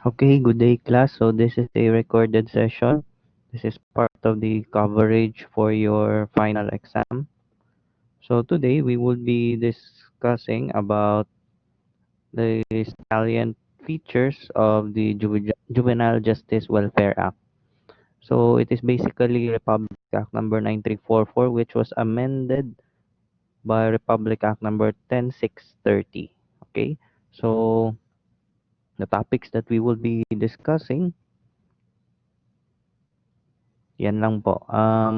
Okay, good day class. So this is a recorded session. This is part of the coverage for your final exam. So today we will be discussing about the salient features of the Juvenile Justice Welfare Act. So it is basically Republic Act number 9344, which was amended by Republic Act number 10630. Okay? So the topics that we will be discussing, yan lang po.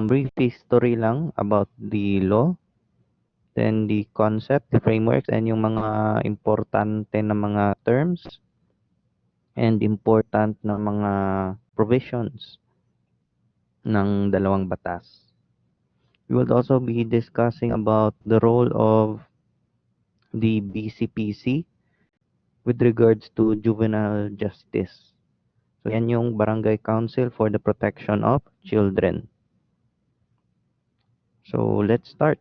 Brief history lang about the law, then the concept, the frameworks, and yung mga importante na mga terms and important na mga provisions ng dalawang batas. We will also be discussing about the role of the BCPC with regards to juvenile justice. So yan yung Barangay Council for the Protection of Children. So let's start.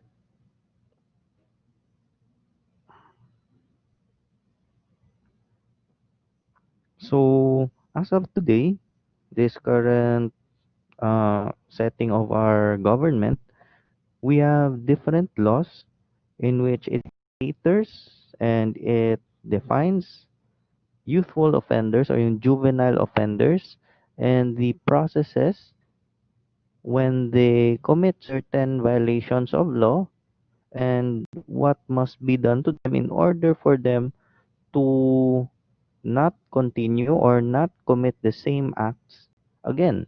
So as of today, this current setting of our government, we have different laws in which it caters and it defines youthful offenders or yung juvenile offenders and the processes when they commit certain violations of law and what must be done to them in order for them to not continue or not commit the same acts again.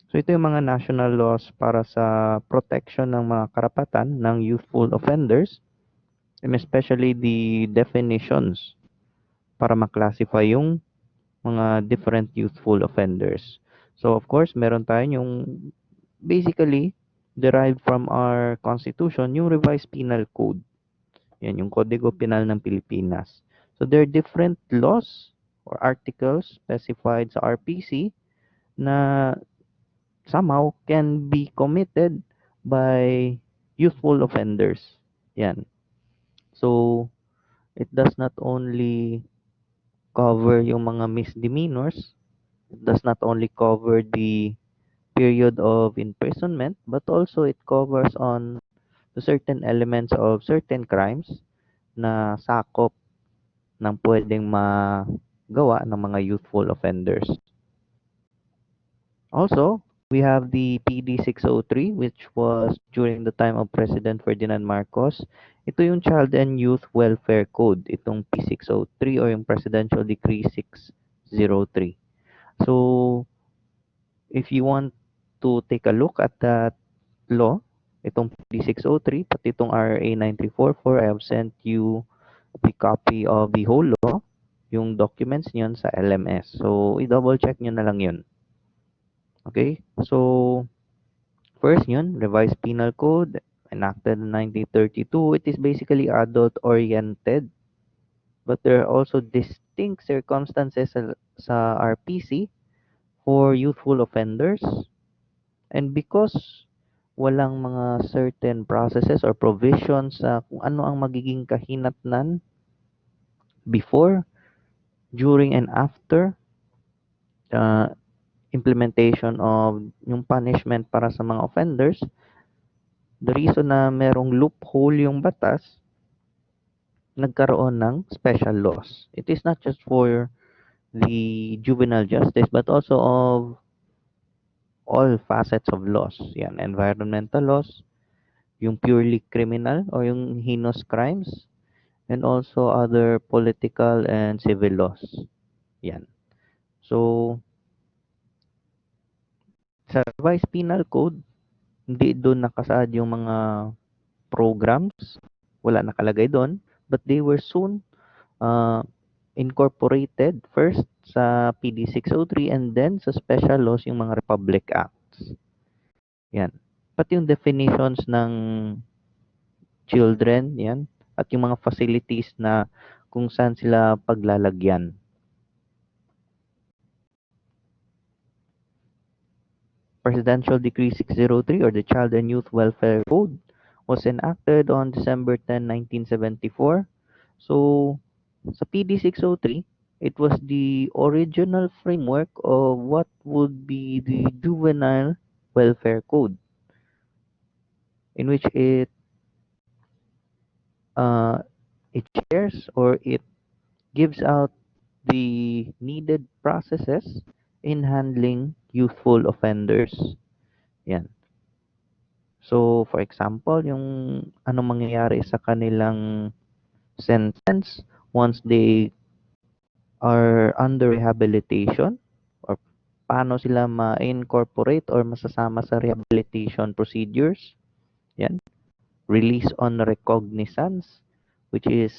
So ito yung mga national laws para sa protection ng mga karapatan ng youthful offenders and especially the definitions para maklasify yung mga different youthful offenders. So of course, meron tayo yung basically derived from our constitution, yung revised penal code. Yan yung Kodigo Penal ng Pilipinas. So there are different laws or articles specified sa RPC na somehow can be committed by youthful offenders. Yan. So, it does not only cover yung mga misdemeanors, it does not only cover the period of imprisonment, but also it covers on the certain elements of certain crimes na sakop ng pwedeng magawa ng mga youthful offenders. Also, we have the PD 603 which was during the time of President Ferdinand Marcos. Ito yung Child and Youth Welfare Code, itong P603 or yung Presidential Decree 603. So, if you want to take a look at that law, itong PD 603, pati itong RA 9344, I have sent you the copy of the whole law, yung documents niyon sa LMS. So, i-double check nyo na lang yun. Okay? So, first yun, Revised Penal Code, enacted in 1932. It is basically adult-oriented, but there are also distinct circumstances sa RPC for youthful offenders. And because walang mga certain processes or provisions sa kung ano ang magiging kahinatnan before, during, and after uh, implementation of yung punishment para sa mga offenders, the reason na merong loophole yung batas, nagkaroon ng special laws. It is not just for the juvenile justice but also of all facets of laws. Yan, environmental laws, yung purely criminal or yung heinous crimes, and also other political and civil laws. Yan. So, sa revised penal code, hindi doon nakasaad yung mga programs, wala nakalagay doon, but they were soon uh, incorporated first sa PD 603 and then sa special laws yung mga Republic Acts. Yan. Pati yung definitions ng children, yan, at yung mga facilities na kung saan sila paglalagyan. Presidential Decree 603 or the Child and Youth Welfare Code was enacted on December 10, 1974. So, sa PD 603, It was the original framework of what would be the Juvenile Welfare Code, in which uh, it shares or it gives out the needed processes in handling youthful offenders. Yan. So, for example, yung ano mangyayari sa kanilang sentence once they are under rehabilitation, or paano sila ma-incorporate or masasama sa rehabilitation procedures. Yan. Release on recognizance, which is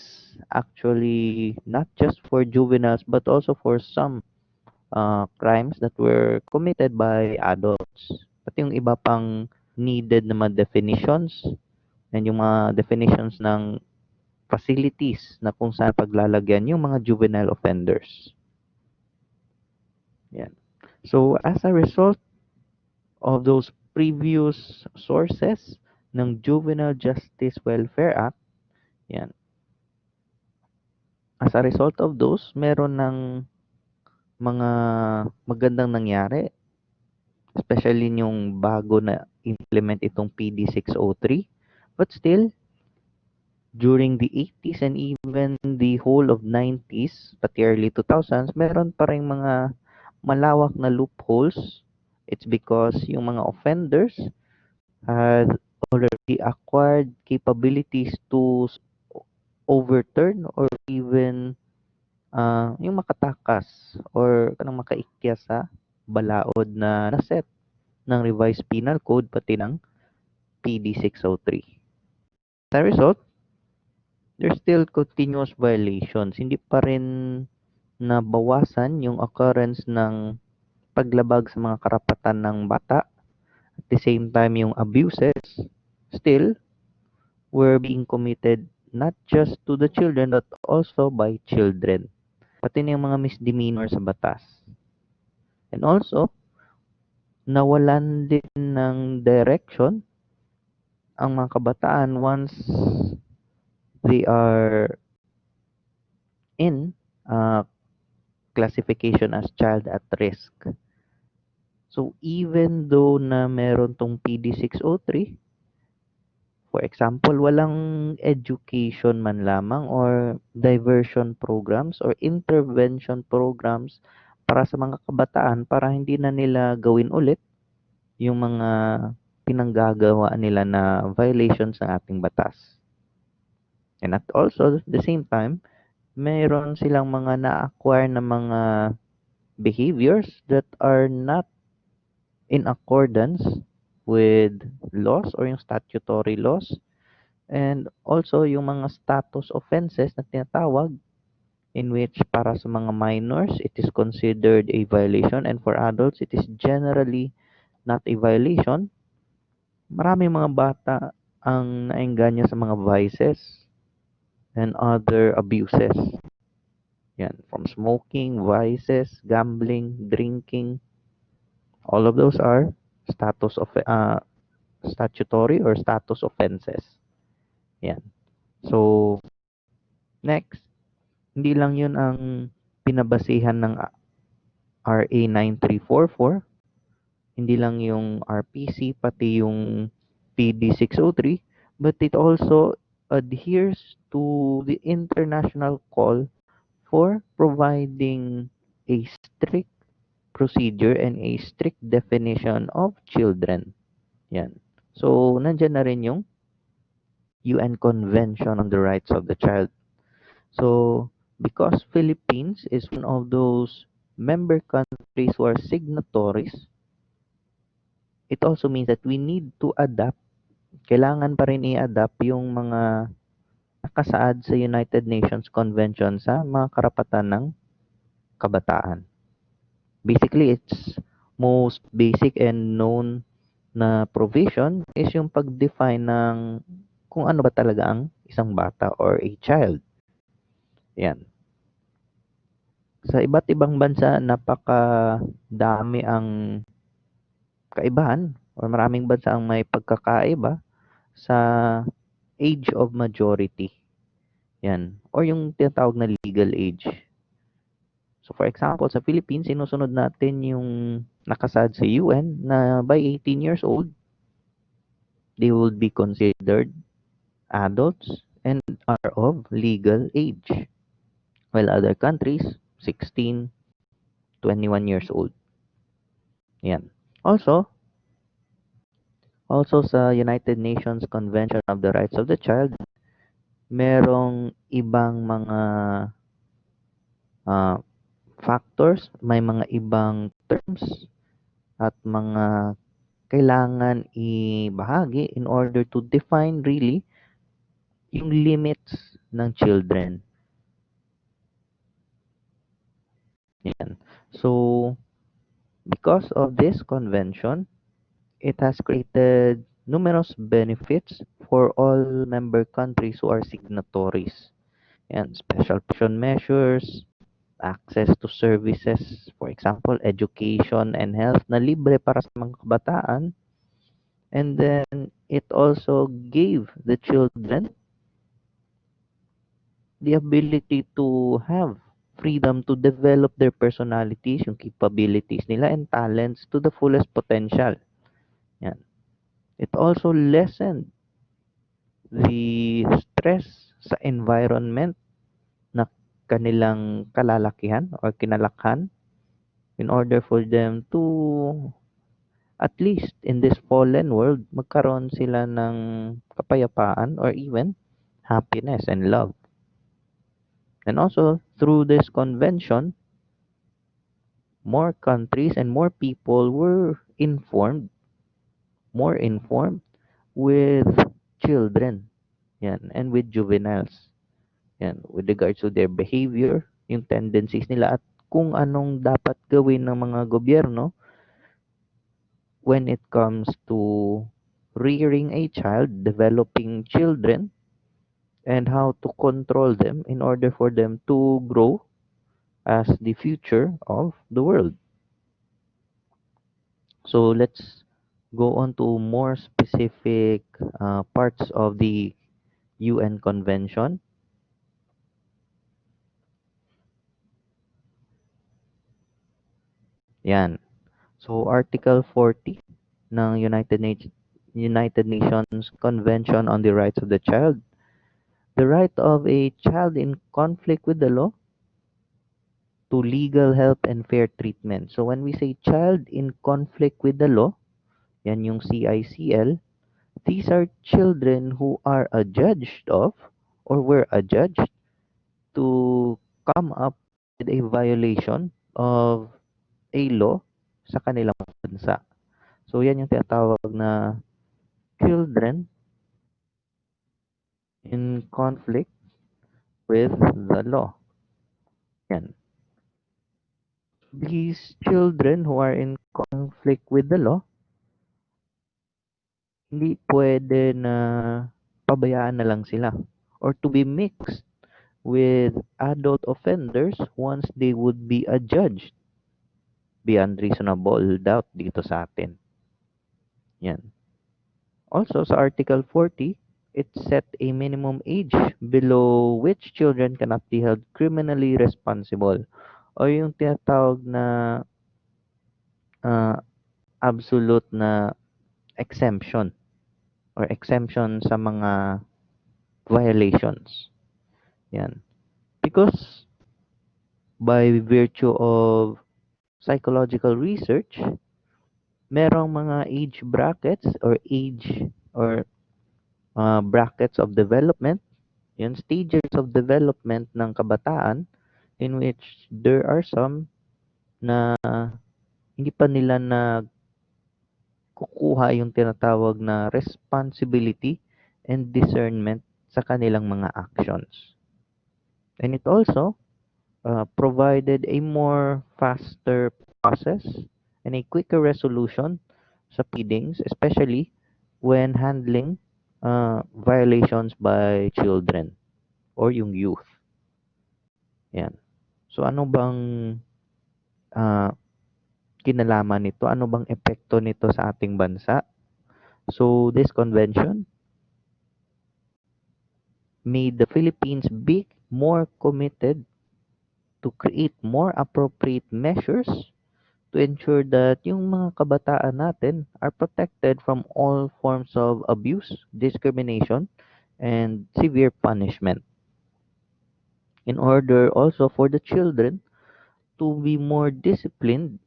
actually not just for juveniles but also for some crimes that were committed by adults. Pati yung iba pang needed na mga definitions and yung mga definitions ng facilities na kung saan paglalagyan yung mga juvenile offenders. Yan. So, as a result of those previous sources ng Juvenile Justice Welfare Act, yan. As a result of those, meron ng mga magandang nangyari, especially yung bago na implement itong PD 603. But still, during the 80s and even the whole of 90s, pati early 2000s, meron pa ring mga malawak na loopholes. It's because yung mga offenders had already acquired capabilities to overturn or even yung makatakas or kanang makaikyas sa balaod na naset ng revised penal code pati ng PD 603. As a result, there's still continuous violations. Hindi pa rin nabawasan yung occurrence ng paglabag sa mga karapatan ng bata. At the same time, yung abuses still were being committed not just to the children but also by children. Pati na yung mga misdemeanor sa batas. And also, nawalan din ng direction ang mga kabataan once they are in classification as child at risk. So, even though na meron tong PD 603, for example, walang education man lamang or diversion programs or intervention programs para sa mga kabataan para hindi na nila gawin ulit yung mga pinanggagawa nila na violations ng ating batas. And at also, at the same time, mayroon silang mga na-acquire na mga behaviors that are not in accordance with laws or yung statutory laws, and also yung mga status offenses na tinatawag, in which para sa mga minors it is considered a violation and for adults it is generally not a violation. Maraming mga bata ang naengganyo sa mga vices and other abuses. Yan, from smoking, vices, gambling, drinking, all of those are statutory or status offenses. Yan. So, next, hindi lang yun ang pinabasihan ng RA 9344, hindi lang yung RPC, pati yung PD 603, but it also adheres to the international call for providing a strict procedure and a strict definition of children. Yan. So, nandyan na rin yung UN Convention on the Rights of the Child. So, because Philippines is one of those member countries who are signatories, it also means that we need to adapt. Kailangan pa rin i-adapt yung mga nakasaad sa United Nations Convention sa mga karapatan ng kabataan. Basically, its most basic and known na provision is yung pag-define ng kung ano ba talaga ang isang bata or a child. Yan. Sa iba't ibang bansa, napakadami ang kaibahan or maraming bansa ang may pagkakaiba sa age of majority. Yan. Or yung tinatawag na legal age. So for example, sa Philippines, sinusunod natin yung nakasad sa UN na by 18 years old, they will be considered adults and are of legal age. While other countries, 16, 21 years old. Yan. Also sa United Nations Convention of the Rights of the Child, merong ibang mga ah, factors, may mga ibang terms at mga kailangan ibahagi in order to define really yung limits ng children. Yan. So, because of this convention, it has created numerous benefits for all member countries who are signatories. And special protection measures, access to services, for example, education and health na libre para sa mga kabataan. And then it also gave the children the ability to have freedom to develop their personalities, yung capabilities nila and talents to the fullest potential. Yan. It also lessened the stress sa environment na kanilang kalalakihan or kinalakhan in order for them to at least in this fallen world magkaroon sila ng kapayapaan or even happiness and love. And also through this convention, more countries and more people were more informed with children. Yan, and with juveniles. Yan, with regards to their behavior, yung tendencies nila at kung anong dapat gawin ng mga gobyerno when it comes to rearing a child, developing children, and how to control them in order for them to grow as the future of the world. So let's go on to more specific parts of the UN Convention. Yan. So Article 40 ng United Nations Convention on the Rights of the Child. The right of a child in conflict with the law to legal help and fair treatment. So when we say child in conflict with the law, yan yung CICL, these are children who are adjudged of or were adjudged to come up with a violation of a law sa kanilang bansa. So yan yung tinatawag na children in conflict with the law. Yan. These children who are in conflict with the law, hindi pwede na pabayaan na lang sila or to be mixed with adult offenders once they would be adjudged beyond reasonable doubt dito sa atin. Yan. Also, sa Article 40, it set a minimum age below which children cannot be held criminally responsible o yung tinatawag na ah, absolute na exemption or exemption sa mga violations. Yan. Because by virtue of psychological research, merong mga age brackets or brackets of development, yun, stages of development ng kabataan in which there are some na hindi pa nila na kukuha yung tinatawag na responsibility and discernment sa kanilang mga actions. And it also provided a more faster process and a quicker resolution sa pleadings, especially when handling violations by children or yung youth. Yan. So ano bang ah, kinalaman nito? Ano bang epekto nito sa ating bansa? So this convention made the Philippines be more committed to create more appropriate measures to ensure that yung mga kabataan natin are protected from all forms of abuse, discrimination, and severe punishment. In order also for the children to be more disciplined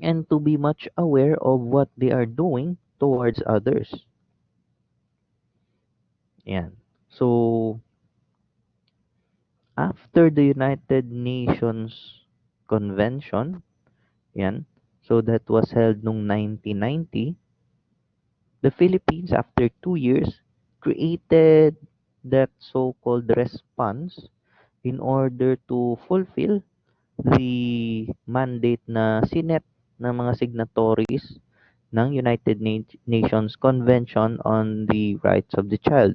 and to be much aware of what they are doing towards others. Yan. So, after the United Nations Convention, yan, so that was held noong 1990, the Philippines, after 2 years, created that so-called response in order to fulfill the mandate na sinet ng mga signatories ng Nations Convention on the Rights of the Child.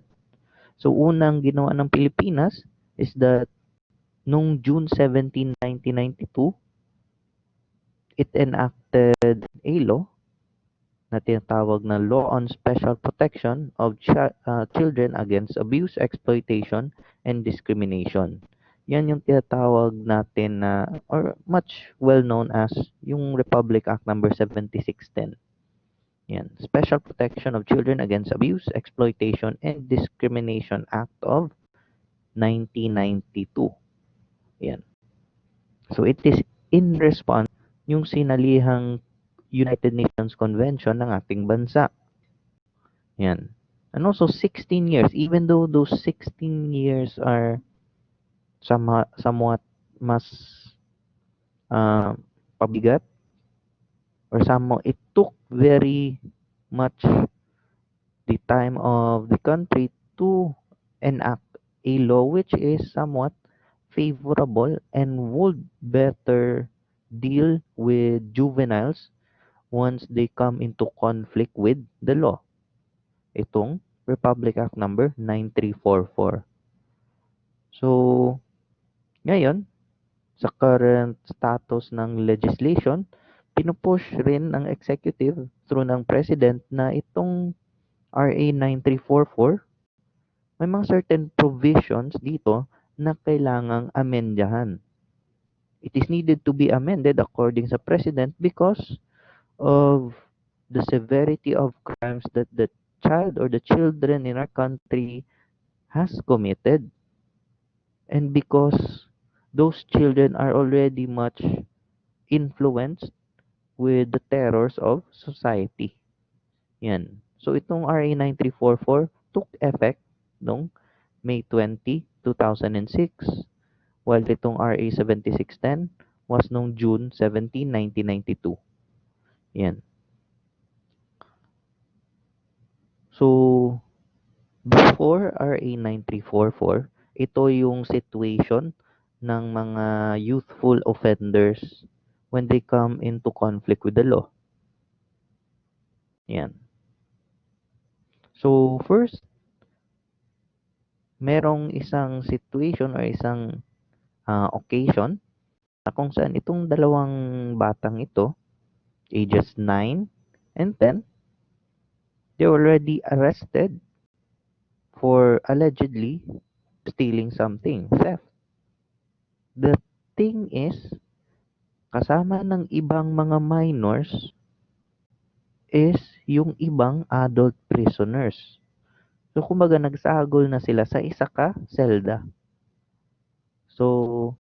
So unang ginawa ng Pilipinas is that nung June 17, 1992, it enacted a law na tinatawag na Law on Special Protection of Children Against Abuse, Exploitation, and Discrimination. Yan yung tinatawag natin na, or much well known as, yung Republic Act number 7610. Yan. Special Protection of Children Against Abuse, Exploitation, and Discrimination Act of 1992. Yan. So it is in response yung sinalihang United Nations Convention ng ating bansa. Yan. And also 16 years, even though those 16 years are somewhat mas uh, pabigat, or somehow it took very much the time of the country to enact a law which is somewhat favorable and would better deal with juveniles once they come into conflict with the law. Itong Republic Act number 9344. So, ngayon, sa current status ng legislation, pinupush rin ng executive through ng president na itong RA 9344, may mga certain provisions dito na kailangang amendyahan. It is needed to be amended according sa president because of the severity of crimes that the child or the children in our country has committed, and because those children are already much influenced with the terrors of society. Yan. So itong RA 9344 took effect noong May 20, 2006, while itong RA 7610 was noong June 17, 1992. Yan. So, before RA 9344, ito yung situation ng mga youthful offenders when they come into conflict with the law. Yan. So, first, merong isang situation or isang occasion na kung saan itong dalawang batang ito, ages 9 and 10, they already arrested for allegedly stealing something, theft. The thing is, kasama ng ibang mga minors is yung ibang adult prisoners. So, kumbaga, nagsagol na sila sa isa ka selda. So,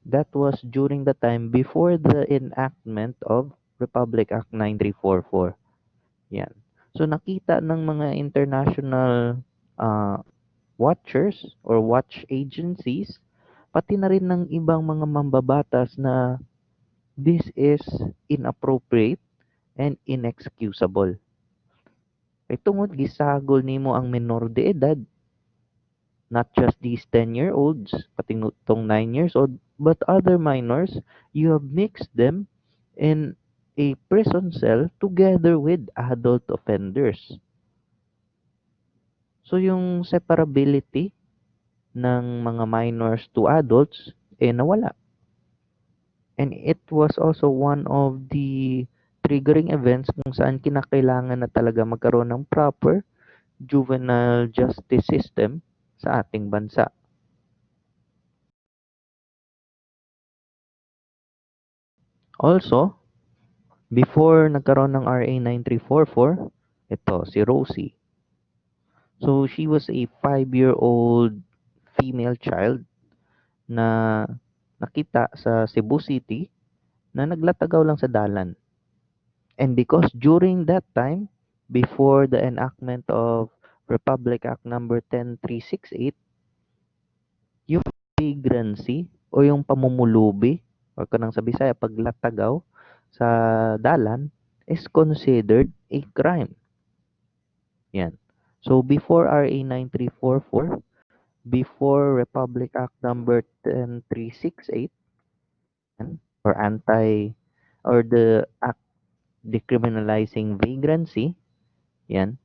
that was during the time before the enactment of Republic Act 9344. Yan. So, nakita ng mga international watchers or watch agencies, pati na rin ng ibang mga mambabatas na this is inappropriate and inexcusable. Kay tungod gisagol nimo ang menor de edad, not just these 10-year-olds, pati itong 9 years old, but other minors, you have mixed them in a prison cell together with adult offenders. So yung separability ng mga minors to adults nawala. And it was also one of the triggering events kung saan kinakailangan na talaga magkaroon ng proper juvenile justice system sa ating bansa. Also, before nagkaroon ng RA 9344, ito si Rosie. So she was a 5-year-old female child na nakita sa Cebu City na naglatagaw lang sa dalan. And because during that time, before the enactment of Republic Act number 10368, yung vagrancy o yung pamumulubi or kanang sa Bisaya paglatagaw sa dalan is considered a crime. Yan. So before RA 9344, before Republic Act number 10368, or anti or the act decriminalizing vagrancy, yan.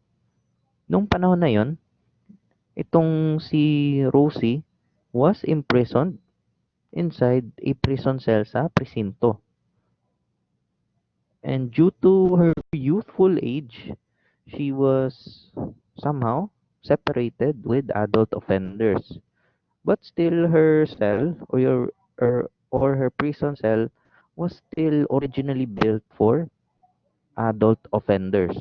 Nung panahon na yon, itong si Rosie was imprisoned inside a prison cell sa presinto. And due to her youthful age, she was somehow separated with adult offenders. But still her cell or her prison cell was still originally built for adult offenders.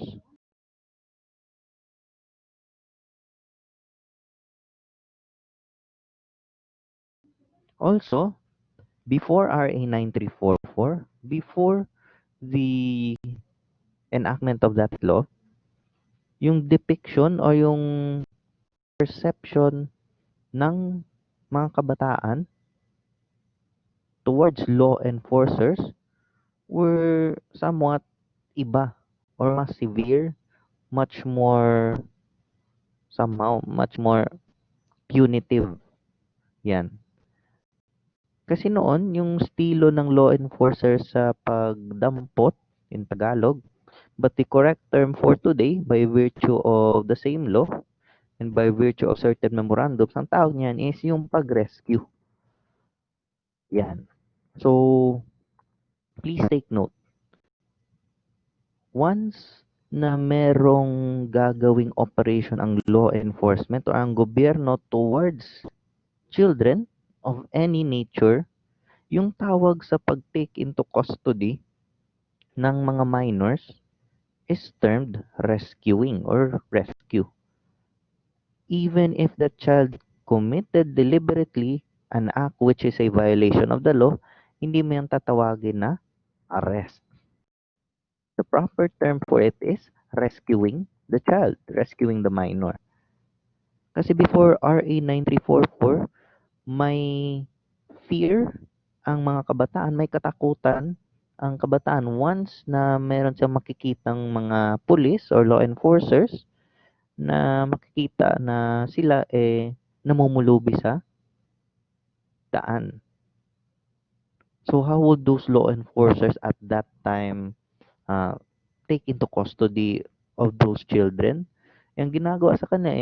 Also, before RA 9344, before the enactment of that law, yung depiction o yung perception ng mga kabataan towards law enforcers were somewhat iba or mas severe, much more somehow, much more punitive. Yan. Kasi noon, yung estilo ng law enforcer sa pagdampot in Tagalog, but the correct term for today, by virtue of the same law and by virtue of certain memorandums, ang tawag niyan is yung pag-rescue. Yan. So, please take note. Once na merong gagawing operation ang law enforcement or ang gobyerno towards children of any nature, yung tawag sa pag-take into custody ng mga minors is termed rescuing or rescue. Even if the child committed deliberately an act which is a violation of the law, hindi mo yung tatawagin na arrest. The proper term for it is rescuing the child, rescuing the minor. Kasi before RA 9344, may fear ang mga kabataan, may katakutan ang kabataan once na meron siyang makikitang mga police or law enforcers na makikita na sila namumulubi sa daan. So how would those law enforcers at that time uh, take into custody of those children? Yung ginagawa sa kanya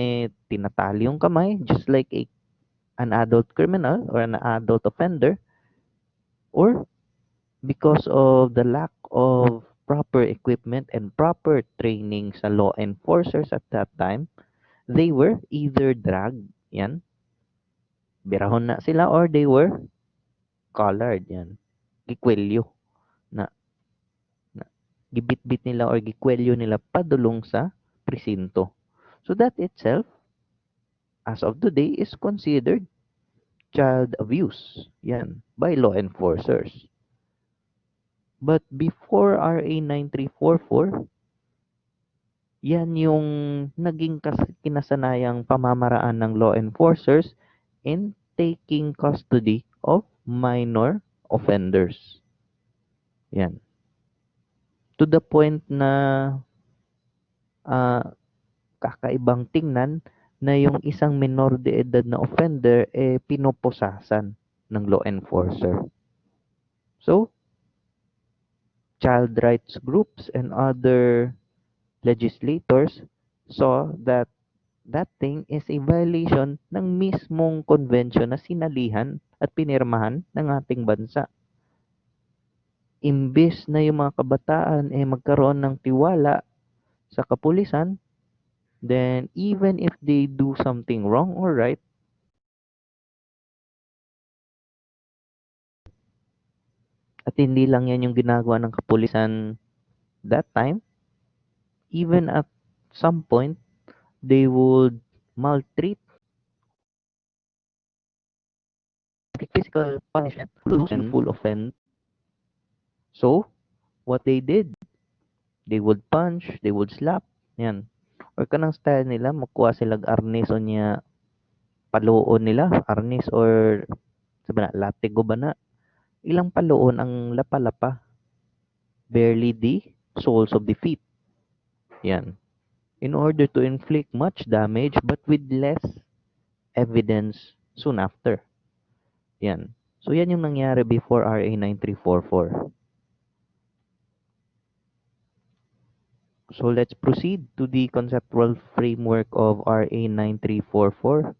tinatali yung kamay just like an adult criminal or an adult offender, or because of the lack of proper equipment and proper training sa law enforcers at that time, they were either dragged, yan, birahon na sila, or they were collared, yan, gikwelyo, na, na gibitbit nila or gikwelyo nila padulong sa presinto. So that itself, as of today, is considered child abuse, yan, by law enforcers. But before RA 9344, yan yung naging kinasanayang pamamaraan ng law enforcers in taking custody of minor offenders. Yan. To the point na ah, kakaibang tingnan na yung isang minor de edad na offender pinoposasan ng law enforcer. So, child rights groups and other legislators saw that that thing is a violation ng mismong convention na sinalihan at pinirmahan ng ating bansa. Imbes na yung mga kabataan magkaroon ng tiwala sa kapulisan, then even if they do something wrong or right, At hindi lang yan yung ginagawa ng kapulisan that time. Even at some point, they would maltreat, physical punishment, those youthful offend. So, what they did, they would punch, they would slap, yan. Or kanang style nila, makuha silang arnis o niya, paluon nila, arnis or, sabi na, latigo ba na? Ilang paluon ang lapa-lapa, barely the soles of the feet. Yan. In order to inflict much damage but with less evidence soon after. Yan. So yan yung nangyari before RA 9344. So let's proceed to the conceptual framework of RA 9344.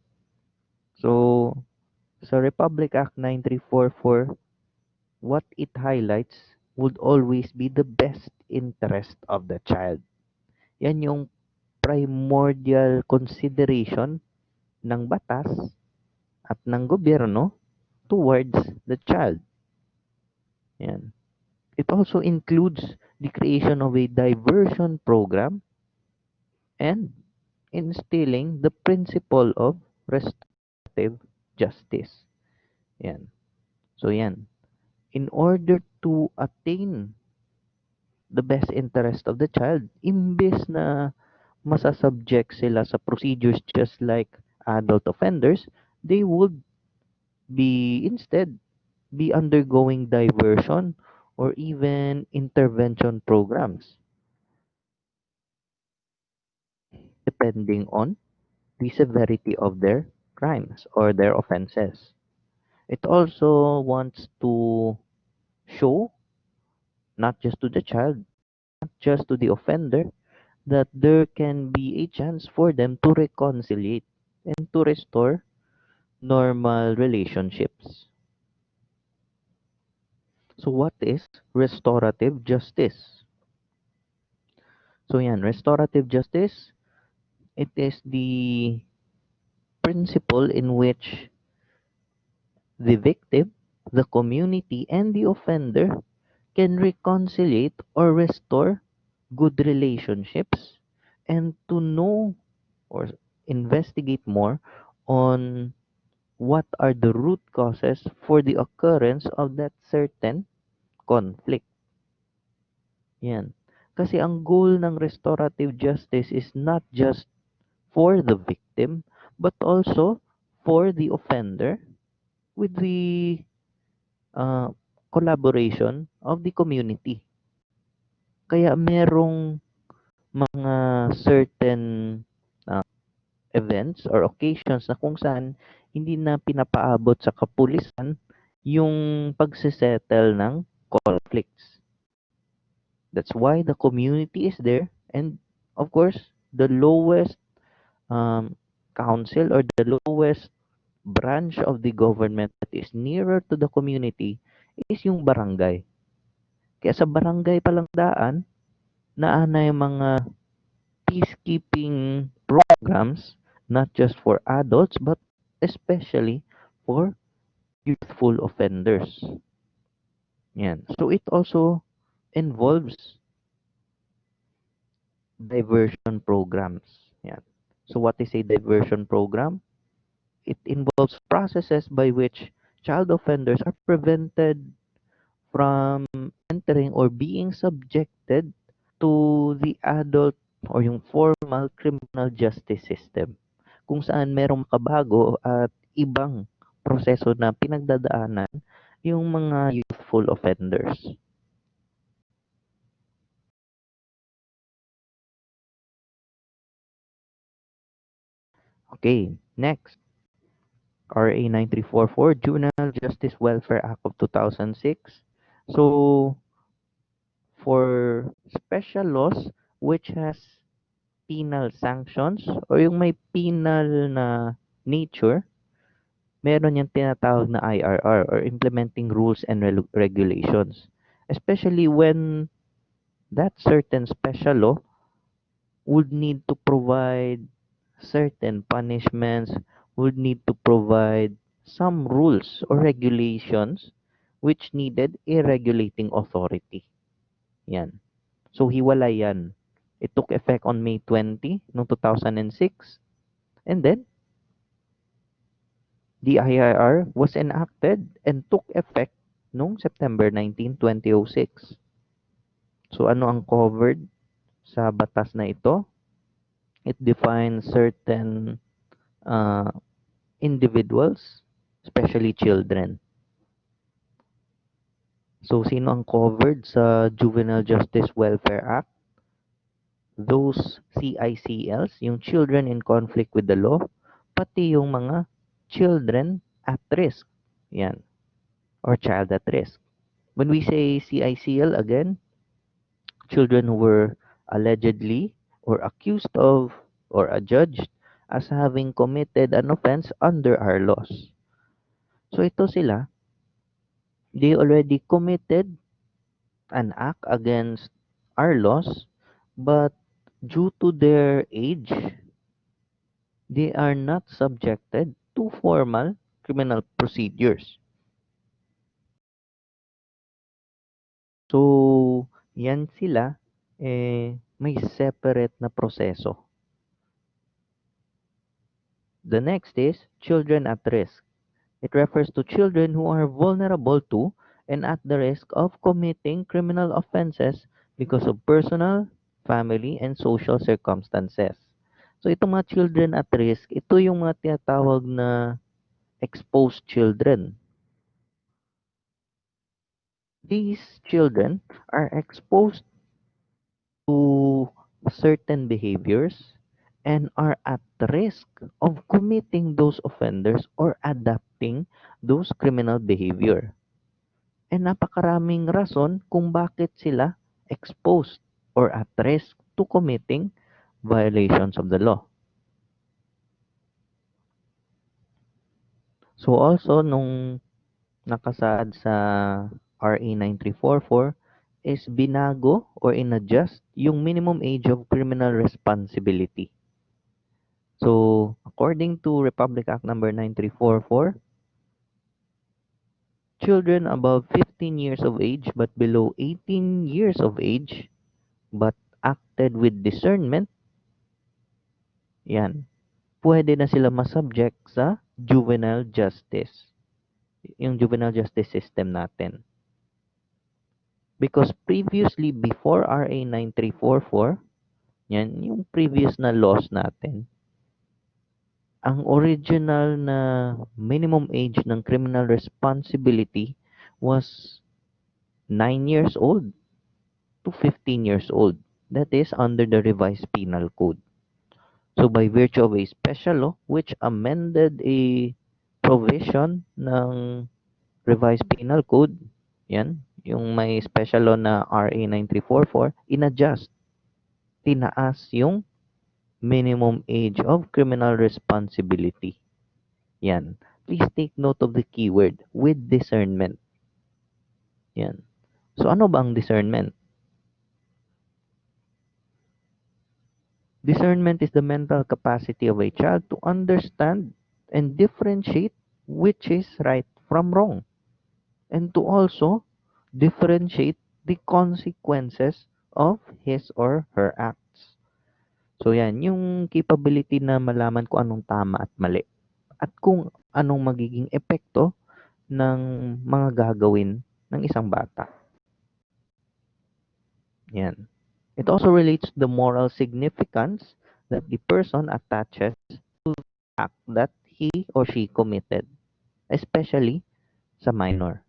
So sa Republic Act 9344, what it highlights would always be the best interest of the child. Yan yung primordial consideration ng batas at ng gobyerno towards the child. Yan. It also includes the creation of a diversion program and instilling the principle of restorative justice. Yan. So yan. In order to attain the best interest of the child, imbes na masasubject sila sa procedures just like adult offenders, they would be instead be undergoing diversion or even intervention programs depending on the severity of their crimes or their offenses. It also wants to show, not just to the child, not just to the offender, that there can be a chance for them to reconcile and to restore normal relationships. So what is restorative justice? So yan, restorative justice, it is the principle in which the victim, the community, and the offender can reconcile or restore good relationships and to know or investigate more on what are the root causes for the occurrence of that certain conflict. Yan. Kasi ang goal ng restorative justice is not just for the victim, but also for the offender with the uh, collaboration of the community. Kaya merong mga certain uh, events or occasions na kung saan hindi na pinapaabot sa kapulisan yung pagsisettle ng conflicts. That's why the community is there, and of course the lowest um, council or the lowest branch of the government that is nearer to the community is yung barangay. Kaya sa barangay palang daan, naana yung mga peacekeeping programs, not just for adults, but especially for youthful offenders. Yan. So it also involves diversion programs. Yan. So what is a diversion program? It involves processes by which child offenders are prevented from entering or being subjected to the adult or yung formal criminal justice system kung saan merong makabago at ibang proseso na pinagdadaanan yung mga youthful offenders. Okay, next. RA 9344, Juvenile Justice Welfare Act of 2006. So, for special laws which has penal sanctions or yung may penal na nature, meron yung tinatawag na IRR or Implementing Rules and Regulations. Especially when that certain special law would need to provide certain punishments, would need to provide some rules or regulations which needed a regulating authority. Yan. So hiwalay yan. It took effect on May 20 noong 2006, and then the IIR was enacted and took effect noong September 19, 2006. So ano ang covered sa batas na ito? It defines certain uh, individuals, especially children. So sino ang covered sa Juvenile Justice Welfare Act? Those CICLs, yung children in conflict with the law, pati yung mga children at risk. Yan, or child at risk. When we say CICL again, children who were allegedly or accused of or adjudged as having committed an offense under our laws. So ito sila, they already committed an act against our laws, but due to their age, they are not subjected to formal criminal procedures. So, yan sila, may separate na proseso. The next is children at risk. It refers to children who are vulnerable to and at the risk of committing criminal offenses because of personal, family, and social circumstances. So itong mga children at risk, ito yung mga tinatawag na exposed children. These children are exposed to certain behaviors and are at risk of committing those offenders or adapting those criminal behavior. And napakaraming rason kung bakit sila exposed or at risk to committing violations of the law. So also nung nakasaad sa RA 9344 is binago or inadjust yung minimum age of criminal responsibility. So according to Republic Act number 9344, children above 15 years of age but below 18 years of age but acted with discernment, yan, pwede na sila masubject sa juvenile justice, yung juvenile justice system natin. Because previously, before RA 9344, yan, yung previous na laws natin, ang original na minimum age ng criminal responsibility was 9 years old to 15 years old. That is under the revised penal code. So by virtue of a special law which amended a provision ng revised penal code, yan, yung may special law na RA 9344, inadjust, tinaas yung minimum age of criminal responsibility. Yan. Please take note of the keyword, with discernment. Yan. So ano ba ang discernment? Discernment is the mental capacity of a child to understand and differentiate which is right from wrong, and to also differentiate the consequences of his or her acts. So yan, yung capability na malaman kung anong tama at mali at kung anong magiging epekto ng mga gagawin ng isang bata. Yan. It also relates to the moral significance that the person attaches to the act that he or she committed, especially sa minor.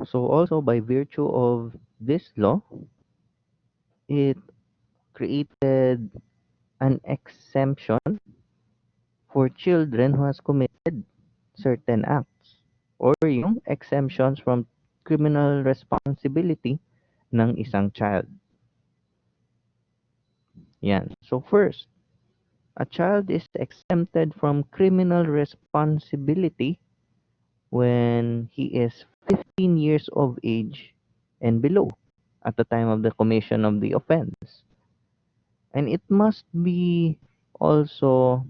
So also by virtue of this law, it created an exemption for children who has committed certain acts or yung exemptions from criminal responsibility ng isang child. Yan. So first, a child is exempted from criminal responsibility when he is 15 years of age and below. at the time of the commission of the offense. And it must be also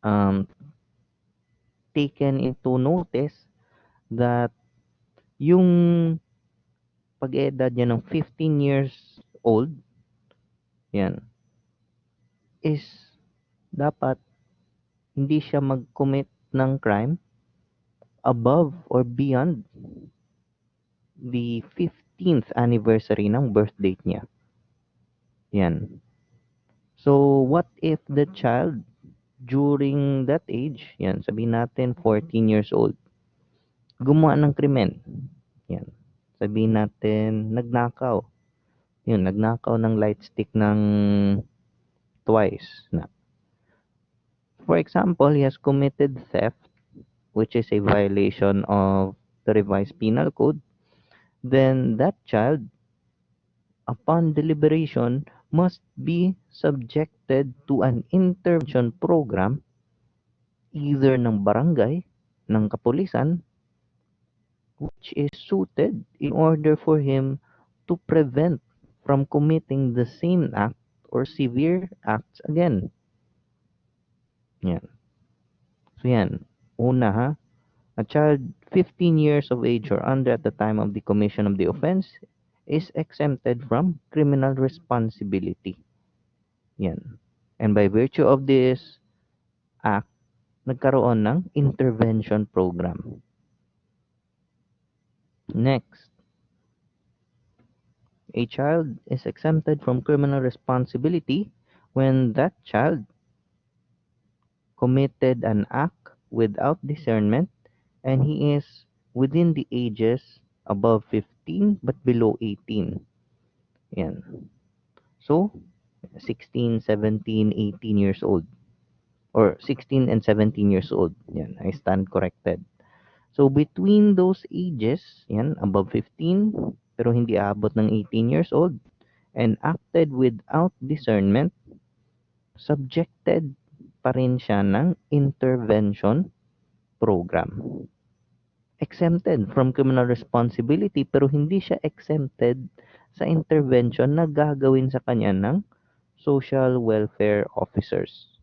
um, taken into notice that yung pag-edad niya ng 15 years old, yan, is dapat hindi siya mag-commit ng crime above or beyond the 15th anniversary ng birth date niya. Yan. So, what if the child during that age, yan, sabihin natin 14 years old, gumawa ng krimen. Yan. Sabihin natin nagnakaw. Yun, nagnakaw ng light stick ng twice na. For example, he has committed theft, which is a violation of the revised penal code. Then that child, upon deliberation, must be subjected to an intervention program either ng barangay, ng kapulisan, which is suited in order for him to prevent from committing the same act or severe acts again. Yan. So yan. Una ha, a child 15 years of age or under at the time of the commission of the offense is exempted from criminal responsibility. Yan. And by virtue of this act, nagkaroon ng intervention program. Next, a child is exempted from criminal responsibility when that child committed an act without discernment and he is within the ages above 15 but below 18. Yan. So, 16, 17, 18 years old. Or 16 and 17 years old. Yan, I stand corrected. So, between those ages, yan, above 15, pero hindi abot ng 18 years old, and acted without discernment, subjected pa rin siya ng intervention program. Exempted from criminal responsibility pero hindi siya exempted sa intervention na gagawin sa kanya ng social welfare officers.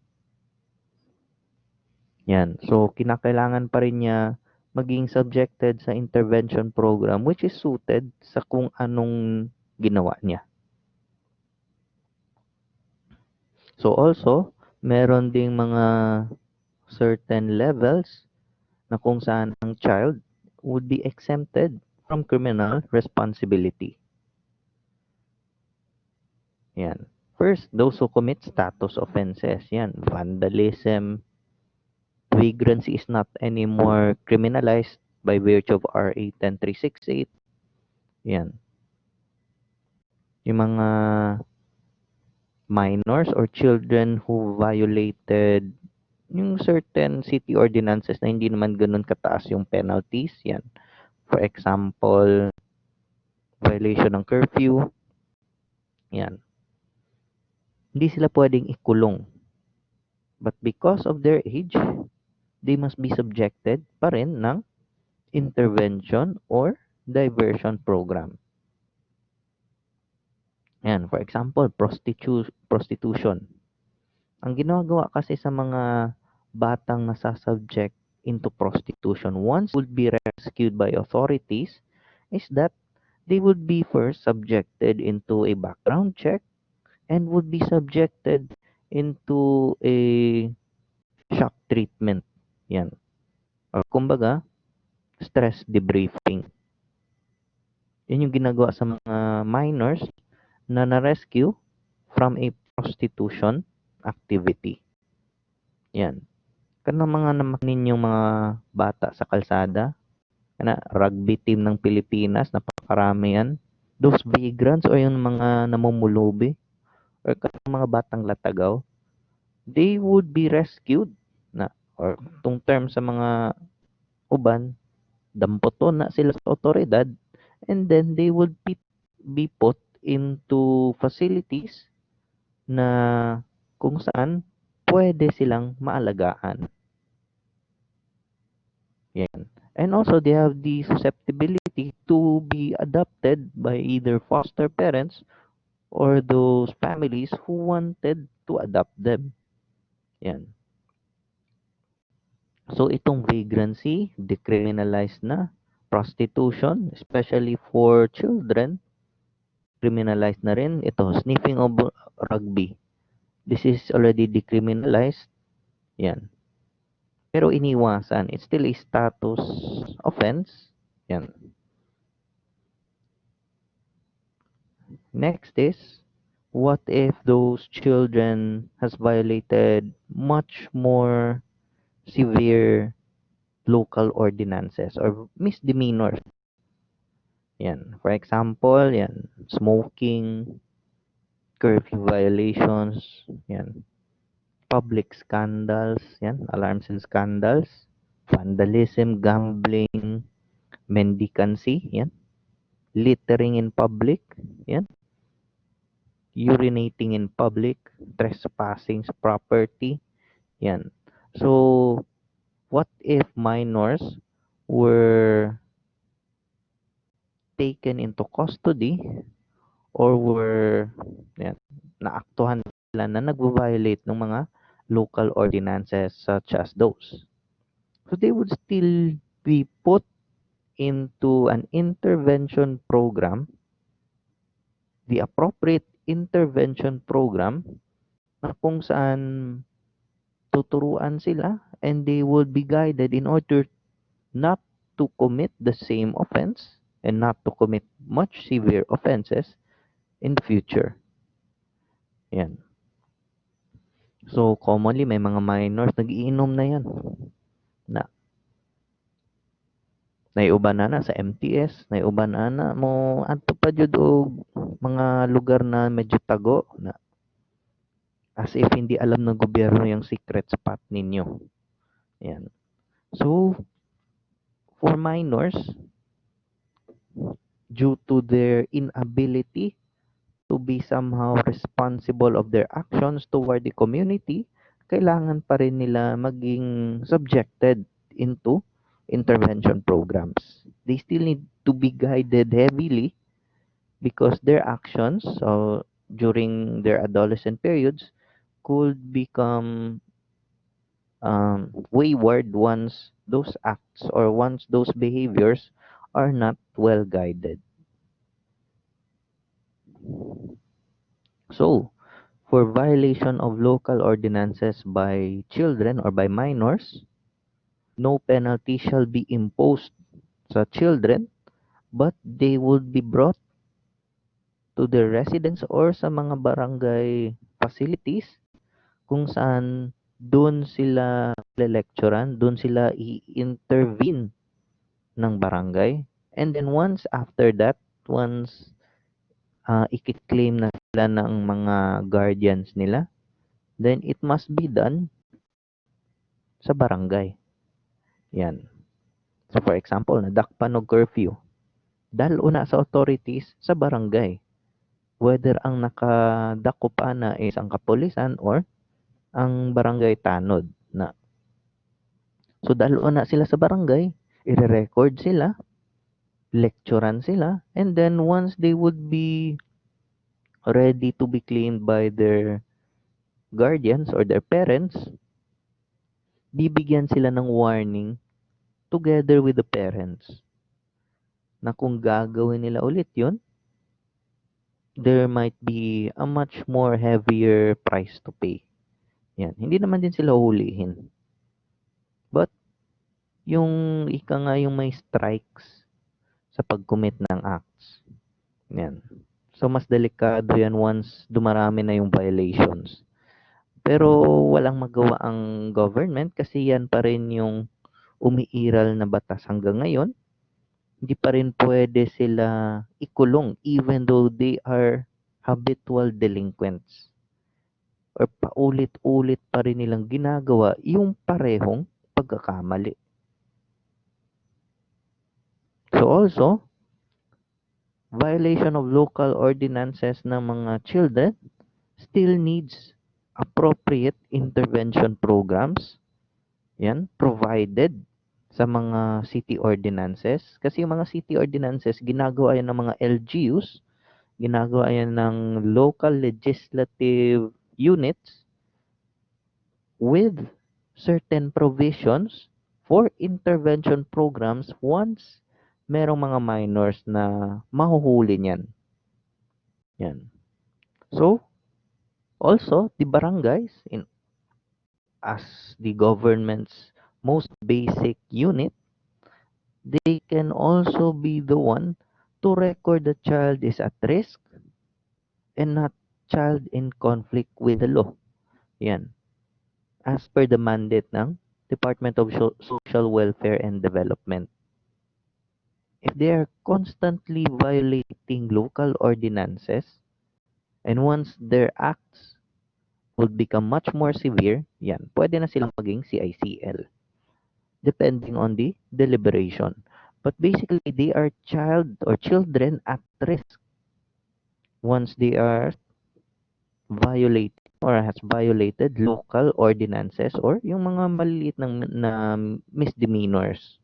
Yan. So, kinakailangan pa rin niya maging subjected sa intervention program which is suited sa kung anong ginawa niya. So, also, meron ding mga certain levels na kung saan ang child would be exempted from criminal responsibility. Yan. First, those who commit status offenses. Yan. Vandalism, vagrancy is not anymore criminalized by virtue of RA 10368. Yan. Yung mga minors or children who violated yung certain city ordinances na hindi naman ganun kataas yung penalties. Yan. For example, violation ng curfew. Yan. Hindi sila pwedeng ikulong. But because of their age, they must be subjected pa rin ng intervention or diversion program. Yan, for example, prostitution. Ang ginagawa kasi sa mga batang nasasubject into prostitution once would be rescued by authorities is that they would be first subjected into a background check and would be subjected into a shock treatment. Yan. Or kumbaga, stress debriefing. Yan yung ginagawa sa mga minors na na-rescue from a prostitution activity. Yan. Kanang mga naman ninyong mga bata sa kalsada, kana rugby team ng Pilipinas, napakarami yan. Those vagrants or yung mga namumulubi or kanang mga batang latagaw, they would be rescued na or tung term sa mga uban, damputon na sila sa otoridad and then they would be put into facilities na kung saan pwede silang maalagaan. Yan. And also, they have the susceptibility to be adopted by either foster parents or those families who wanted to adopt them. Yan. So, itong vagrancy, decriminalized na. Prostitution, especially for children, criminalized na rin. Ito, sniffing of rugby. This is already decriminalized. Yan. Pero iniwasan. It's still a status offense. Yan. Next is, what if those children has violated much more severe local ordinances or misdemeanors? Yan. For example, yan, smoking, curfew violations, yan, public scandals, yan, alarms and scandals, vandalism, gambling, mendicancy, yan, littering in public, yan, urinating in public, trespassing sa property, yan. So, what if minors were taken into custody or were yan, naaktuhan sila na nagvo-violate ng mga local ordinances such as those? So, they would still be put into an intervention program, the appropriate intervention program na kung saan tuturuan sila and they would be guided in order not to commit the same offense and not to commit much severe offenses in the future. Yan. So, commonly, may mga minors nagiinom na yan. Na, naiuban na sa MTS, naiuban na mo, adto pa jud og mga lugar na medyo tago na as if hindi alam ng gobyerno yung secret spot ninyo. Yan. So, for minors, due to their inability to be somehow responsible of their actions toward the community, kailangan pa rin nila maging subjected into intervention programs. They still need to be guided heavily because their actions during their adolescent periods could become wayward once those acts or once those behaviors are not well guided. So, for violation of local ordinances by children or by minors, no penalty shall be imposed sa children, but they would be brought to their residence or sa mga barangay facilities kung saan doon sila lecturean, doon sila i-intervene ng barangay. And then once after that, once i-claim na sila ng mga guardians nila, then it must be done sa barangay. Yan. So for example, nadakpan og curfew. Dalo na sa authorities sa barangay. Whether ang nakadako pa na is ang kapulisan or ang barangay tanod na. So dalo na sila sa barangay, i-record sila, lecturean sila, and then once they would be ready to be claimed by their guardians or their parents, bibigyan sila ng warning together with the parents na kung gagawin nila ulit yun, there might be a much more heavier price to pay. Yan. Hindi naman din sila hulihin. But, yung ika nga yung may strikes sa pag-commit ng acts. Yan. So, mas delikado yan once dumarami na yung violations. Pero, walang magawa ang government kasi yan pa rin yung umiiral na batas hanggang ngayon. Hindi pa rin pwede sila ikulong even though they are habitual delinquents. Or paulit-ulit pa rin nilang ginagawa yung parehong pagkakamali. So also, violation of local ordinances ng mga children still needs appropriate intervention programs, yan, provided sa mga city ordinances. Kasi yung mga city ordinances, ginagawa yan ng mga LGUs, ginagawa yan ng local legislative units with certain provisions for intervention programs once merong mga minors na mahuhuli niyan. Yan. So, also, the barangays, as the government's most basic unit, they can also be the one to record the child is at risk and not child in conflict with the law. Yan. As per the mandate ng Department of Social Welfare and Development. If they are constantly violating local ordinances, and once their acts would become much more severe, yan, pwede na silang maging CICL, depending on the deliberation. But basically, they are child or children at risk once they are violating or has violated local ordinances or yung mga maliliit na misdemeanors.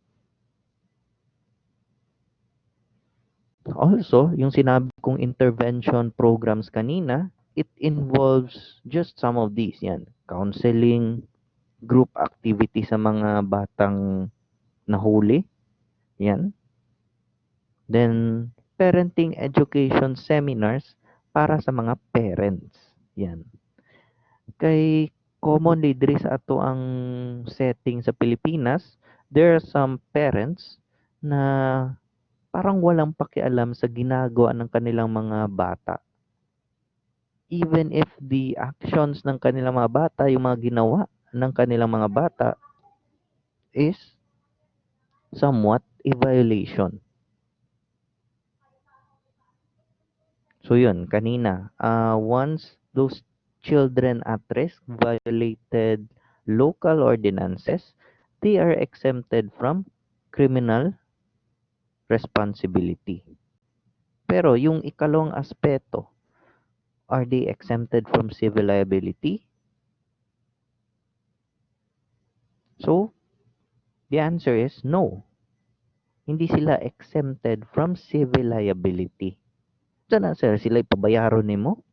Also, yung sinabi kong intervention programs kanina, it involves just some of these. Yan, counseling, group activity sa mga batang nahuli. Yan. Then, parenting education seminars para sa mga parents. Yan. Kay commonly diri sa ato ang setting sa Pilipinas, there are some parents na parang walang pakialam sa ginagawa ng kanilang mga bata. Even if the actions ng kanilang mga bata, yung mga ginawa ng kanilang mga bata is somewhat a violation. So yun, kanina, once those children at risk violated local ordinances, they are exempted from criminal responsibility. Pero yung ikalawang aspeto, are they exempted from civil liability? So, the answer is no. Hindi sila exempted from civil liability. Sana sir, sila ipabayaron nimo?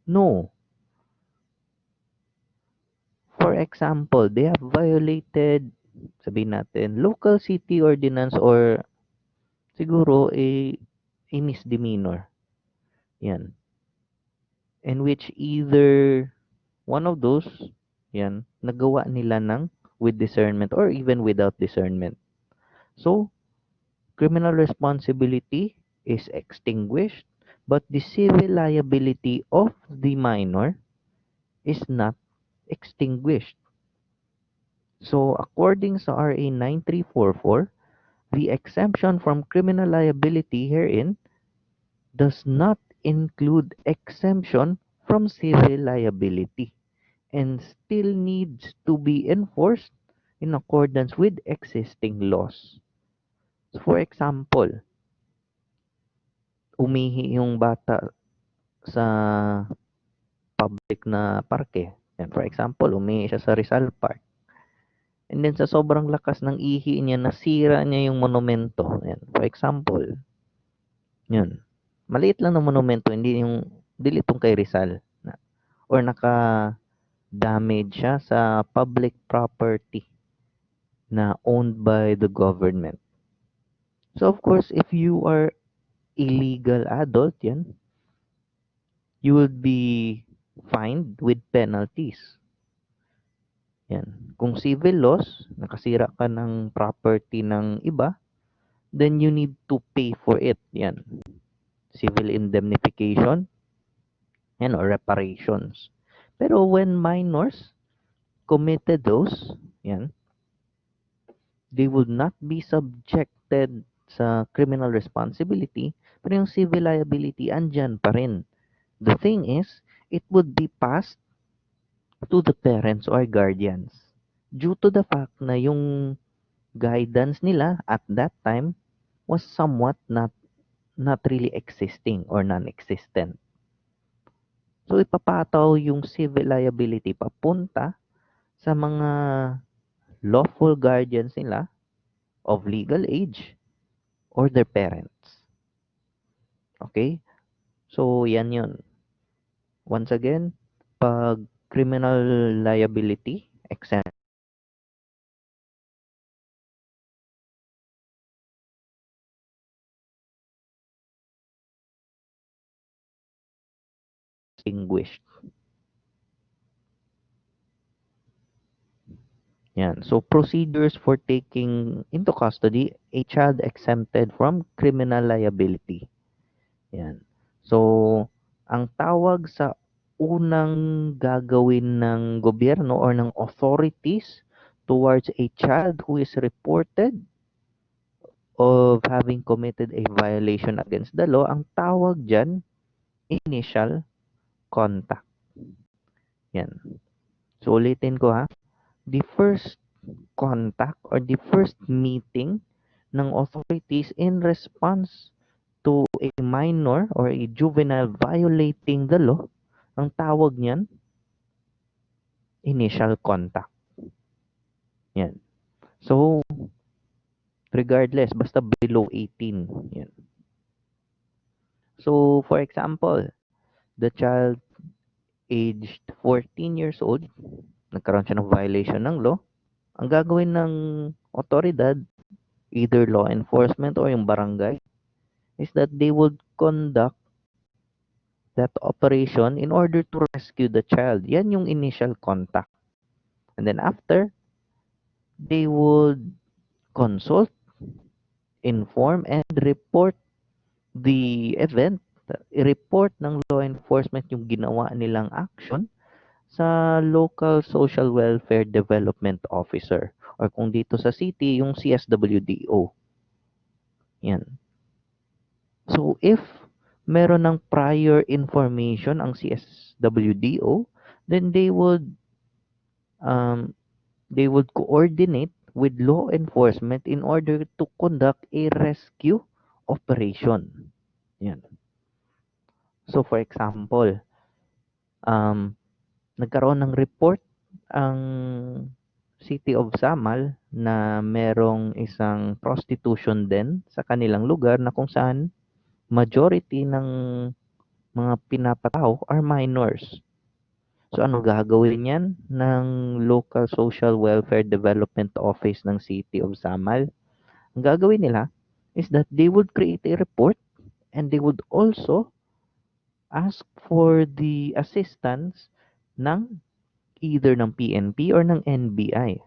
No. For example, they have violated, sabihin natin, local city ordinance or siguro a misdemeanor. Yan. In which either one of those, yan, nagawa nila ng with discernment or even without discernment. So, criminal responsibility is extinguished, but the civil liability of the minor is not extinguished. So, according sa RA 9344, the exemption from criminal liability herein does not include exemption from civil liability and still needs to be enforced in accordance with existing laws. So, for example, umihi yung bata sa public na parke. Yan, for example, umihi siya sa Rizal Park. And then sa sobrang lakas ng ihi niya, nasira niya yung monumento. Yan, for example, yun. Maliit lang na monumento, hindi yung dili itong kay Rizal. Or naka-damage siya sa public property na owned by the government. So of course, if you are illegal adult, yan, you will be fined with penalties. Yan. Kung civil laws, nakasira ka ng property ng iba, then you need to pay for it. Yan. Civil indemnification, yan, or reparations. Pero when minors committed those, yan, they would not be subjected sa criminal responsibility, pero yung civil liability, andyan pa rin. The thing is, it would be passed to the parents or guardians due to the fact na yung guidance nila at that time was somewhat not really existing or non-existent. So ipapataw yung civil liability papunta sa mga lawful guardians nila of legal age or their parents. Okay? So, yan yun. Once again, pag criminal liability, exempt, extinguished. Yan. So, procedures for taking into custody a child exempted from criminal liability. Yan. So, ang tawag sa unang gagawin ng gobyerno or ng authorities towards a child who is reported of having committed a violation against the law, ang tawag dyan, initial contact. Yan. So, ulitin ko ha. The first contact or the first meeting ng authorities in response to a minor or a juvenile violating the law, ang tawag niyan, initial contact. Yan. So, regardless, basta below 18. Yan. So, for example, the child aged 14 years old, nagkaroon siya ng violation ng law, ang gagawin ng otoridad, either law enforcement or yung barangay, is that they would conduct that operation in order to rescue the child. Yan yung initial contact. And then after, they would consult, inform, and report the event. I-report ng law enforcement yung ginawa nilang action sa local social welfare development officer or kung dito sa city, yung CSWDO. Yan. So, if meron ng prior information ang CSWDO, then um, they would coordinate with law enforcement in order to conduct a rescue operation. Yan. So, for example, um, nagkaroon ng report ang City of Samal na merong isang prostitution den sa kanilang lugar na kung saan majority ng mga pinapatao are minors. So ano gagawin niyan ng local social welfare development office ng City of Samal? Ang gagawin nila is that they would create a report and they would also ask for the assistance ng either ng PNP or ng NBI.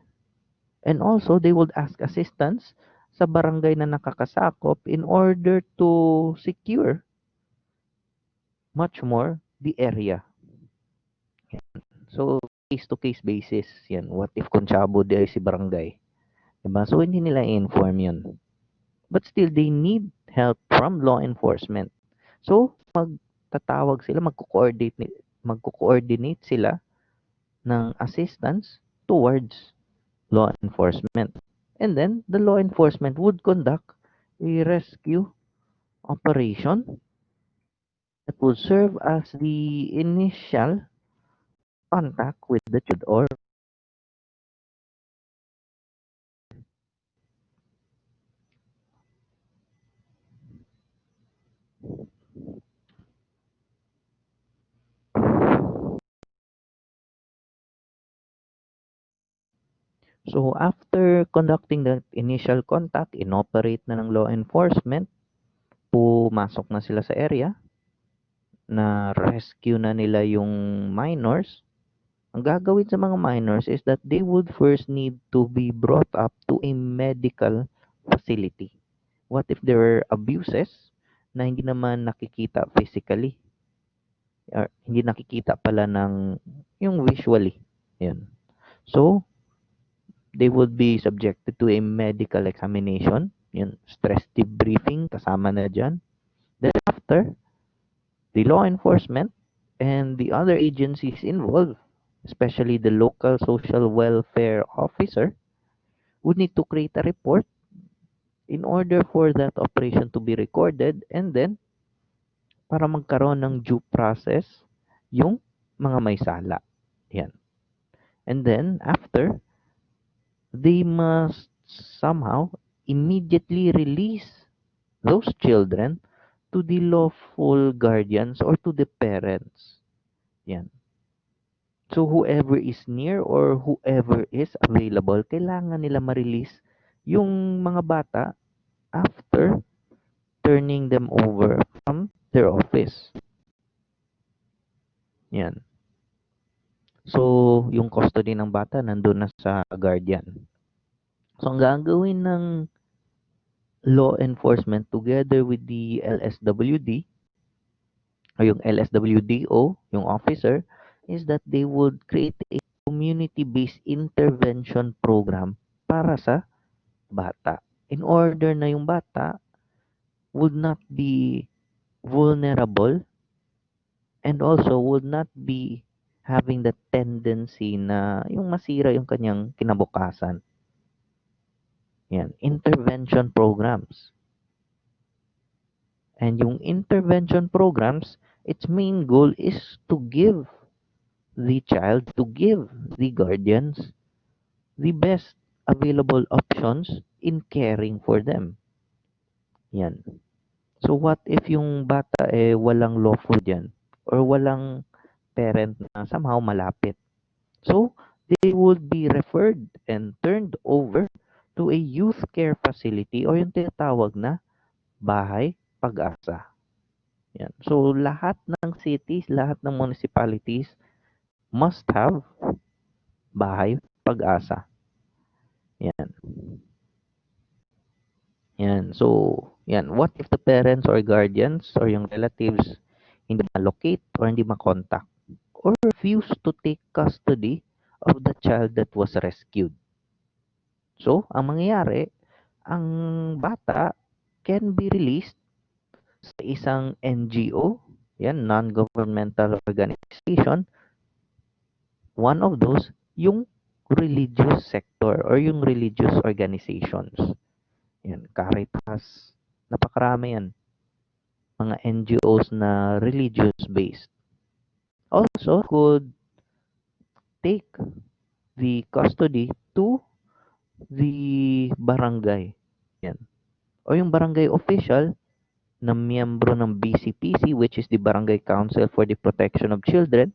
And also, they would ask assistance sa barangay na nakakasakop in order to secure much more the area. So, case-to-case basis, yan. What if konsyabo di ay si barangay? Diba? So, hindi nila i-inform yun. But still, they need help from law enforcement. So, magtatawag sila, magko-coordinate sila ng assistance towards law enforcement. And then, the law enforcement would conduct a rescue operation that would serve as the initial contact with the child or so after conducting that initial contact, inoperate na ng law enforcement, pumasok na sila sa area, na rescue na nila yung minors. Ang gagawin sa mga minors is that they would first need to be brought up to a medical facility. What if there were abuses na hindi naman nakikita physically? Or hindi nakikita pala ng yung visually. Yan. So, they would be subjected to a medical examination. Yun, stress debriefing, kasama na dyan. Then after, the law enforcement and the other agencies involved, especially the local social welfare officer, would need to create a report in order for that operation to be recorded and then para magkaroon ng due process yung mga may sala. Yan. And then, after, they must somehow immediately release those children to the lawful guardians or to the parents. Yan. So whoever is near or whoever is available, kailangan nila ma-release yung mga bata after turning them over from their office. Yan. So, yung custody ng bata nandun na sa guardian. So, ang gagawin ng law enforcement together with the LSWD o yung LSWDO, yung officer, is that they would create a community-based intervention program para sa bata. In order na yung bata would not be vulnerable and also would not be having the tendency na yung masira yung kanyang kinabukasan. Yan, intervention programs. And yung intervention programs, its main goal is to give the child, to give the guardians the best available options in caring for them. Yan. So what if yung bata walang lawful dyan or walang parent na somehow malapit? So they would be referred and turned over to a youth care facility o yung tinatawag na bahay pag-asa. Yan. So lahat ng cities, lahat ng municipalities must have bahay pag-asa. Yan. Yan. So, yan. What if the parents or guardians or yung relatives hindi ma-locate or hindi ma-contact or refuse to take custody of the child that was rescued? So, ang mangyayari, ang bata can be released sa isang NGO, yan, non-governmental organization. One of those, yung religious sector or yung religious organizations. Yan, Caritas, napakarami yan. Mga NGOs na religious-based. Also, could take the custody to the barangay. Yan. O yung barangay official na miyembro ng BCPC, which is the Barangay Council for the Protection of Children,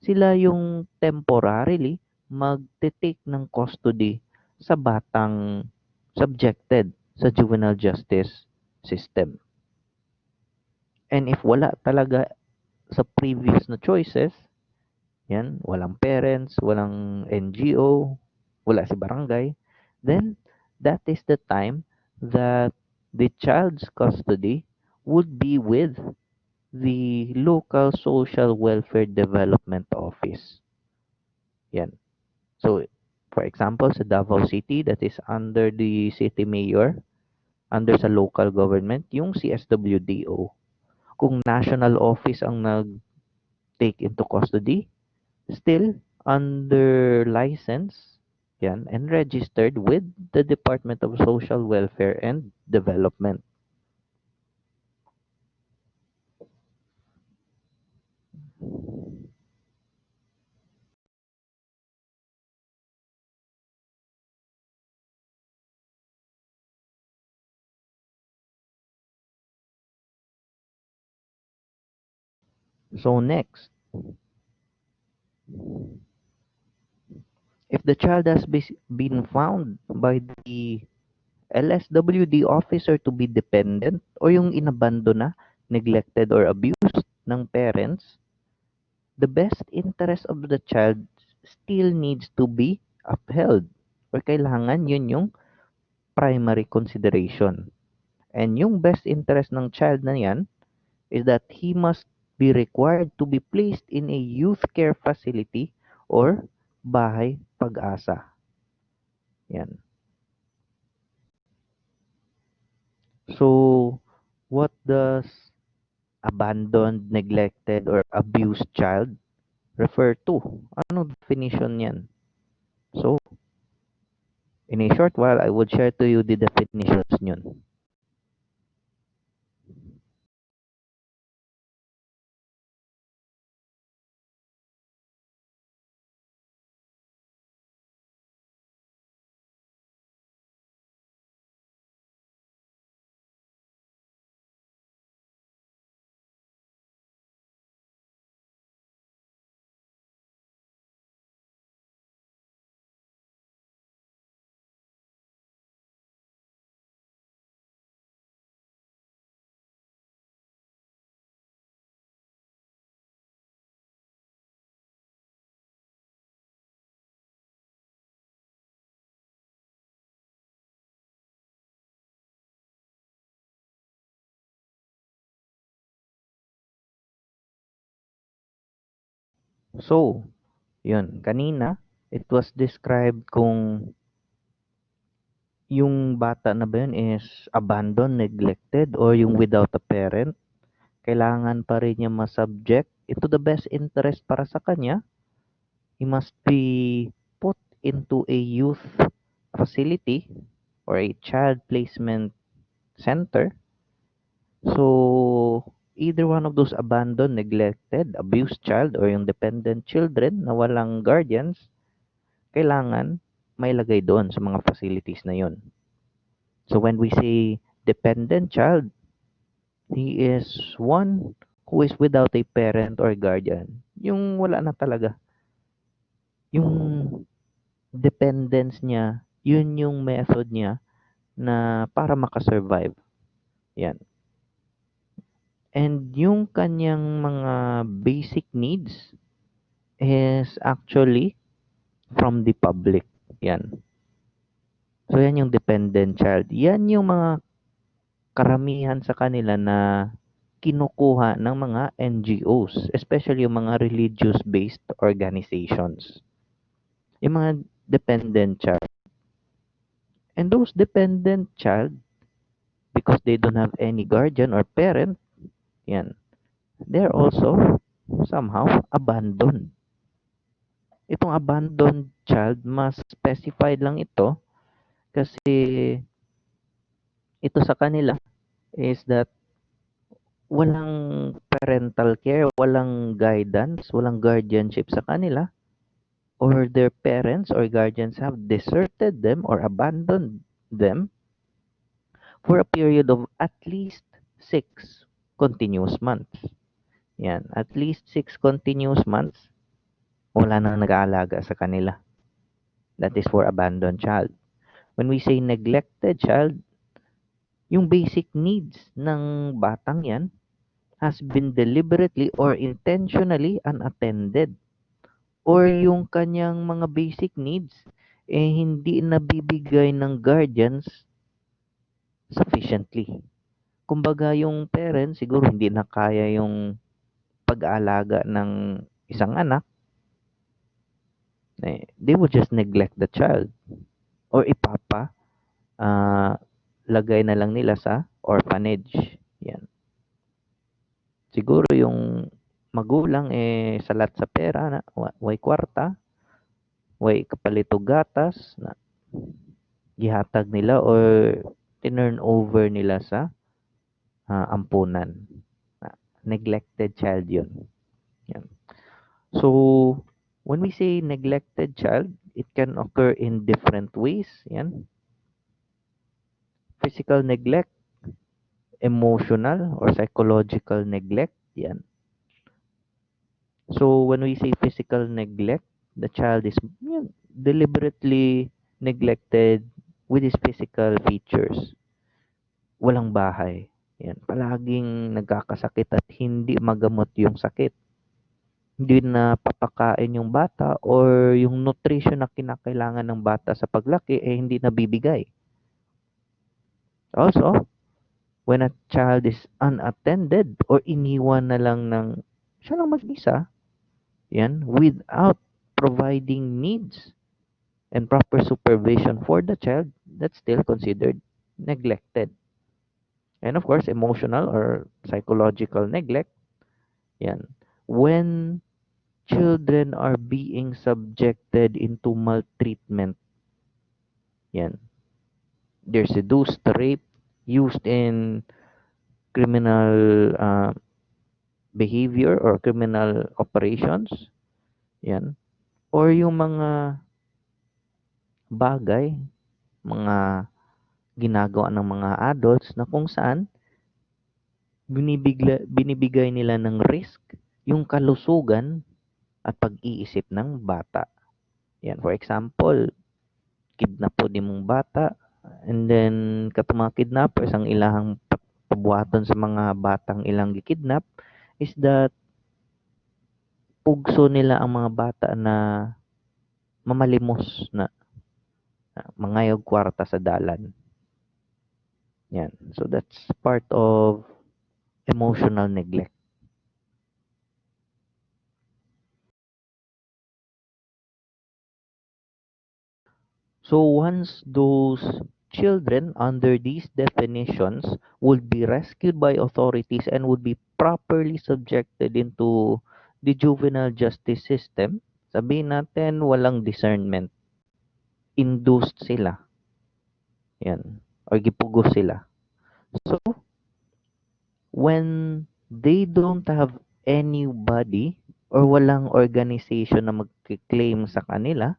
sila yung temporarily magte-take ng custody sa batang subjected sa juvenile justice system. And if wala talaga sa previous na choices, yan, walang parents, walang NGO, wala si barangay, then that is the time that the child's custody would be with the local social welfare development office. Yan. So, for example, sa Davao City, that is under the city mayor, under sa local government, yung CSWDO. Kung national office ang nag-take into custody, still under license, yan, and registered with the Department of Social Welfare and Development. So next, if the child has been found by the LSWD officer to be dependent o yung inabando na, neglected or abused ng parents, the best interest of the child still needs to be upheld. Or kailangan yun yung primary consideration. And yung best interest ng child na yan is that he must be required to be placed in a youth care facility or bahay pag-asa. Yan. So, what does abandoned, neglected, or abused child refer to? Ano definition yan? So, in a short while, I would share to you the definitions nyon. So, yun, kanina, it was described kung yung bata na ba yun is abandoned, neglected, or yung without a parent, kailangan pa rin niya ma-subject into the best interest para sa kanya. He must be put into a youth facility or a child placement center. So, either one of those abandoned, neglected, abused child, or yung dependent children na walang guardians, kailangan mailagay doon sa mga facilities na yun. So, when we say dependent child, he is one who is without a parent or guardian. Yung wala na talaga. Yung dependence niya, yun yung method niya na para makasurvive. Yan. And yung kanyang mga basic needs is actually from the public. Yan. So, yan yung dependent child. Yan yung mga karamihan sa kanila na kinukuha ng mga NGOs, especially yung mga religious-based organizations. Yung mga dependent child. And those dependent child, because they don't have any guardian or parent, yan, they're also somehow abandoned. Itong abandoned child, mas specified lang ito kasi ito sa kanila is that walang parental care, walang guidance, walang guardianship sa kanila, or their parents or guardians have deserted them or abandoned them for a period of at least 6 continuous months. Yan, at least 6 continuous months, wala nang nag-aalaga sa kanila. That is for abandoned child. When we say neglected child, yung basic needs ng batang yan has been deliberately or intentionally unattended. Or yung kanyang mga basic needs hindi nabibigay ng guardians sufficiently. Kumbaga yung parents siguro hindi na kaya yung pag-aalaga ng isang anak, they would just neglect the child or uh, lagay na lang nila sa orphanage. Yan. Siguro yung magulang salat sa pera na way kwarta, way kapalito gatas na gihatag nila or tinurn over nila sa ampunan. Neglected child yun. Yan. So, when we say neglected child, it can occur in different ways. Yan. Physical neglect, emotional or psychological neglect. Yan. So, when we say physical neglect, the child is deliberately neglected with his physical features. Walang bahay. Yan. Palaging nagkakasakit at hindi magamot yung sakit. Hindi na papakain yung bata or yung nutrition na kinakailangan ng bata sa paglaki hindi nabibigay. Also, when a child is unattended or iniwan na lang ng siya lang mag-isa, yan, without providing needs and proper supervision for the child, that's still considered neglected. And of course, emotional or psychological neglect, yan. When children are being subjected into maltreatment, yan. They're seduced, raped, used in criminal behavior or criminal operations, yan. Or yung mga bagay, mga ginagawa ng mga adults na kung saan binibigay nila ng risk yung kalusugan at pag-iisip ng bata. Yan, for example, kidnap po di mong bata and then katong mga kidnappers ang ilahang pabuhaton sa mga batang ilang gikidnap is that pugso nila ang mga bata na mamalimos na mangayog kwarta sa dalan. Yan. So that's part of emotional neglect. So once those children under these definitions would be rescued by authorities and would be properly subjected into the juvenile justice system, sabihin natin walang discernment, induced sila, yan, or gipugos sila. So when they don't have anybody or walang organization na magki-claim sa kanila,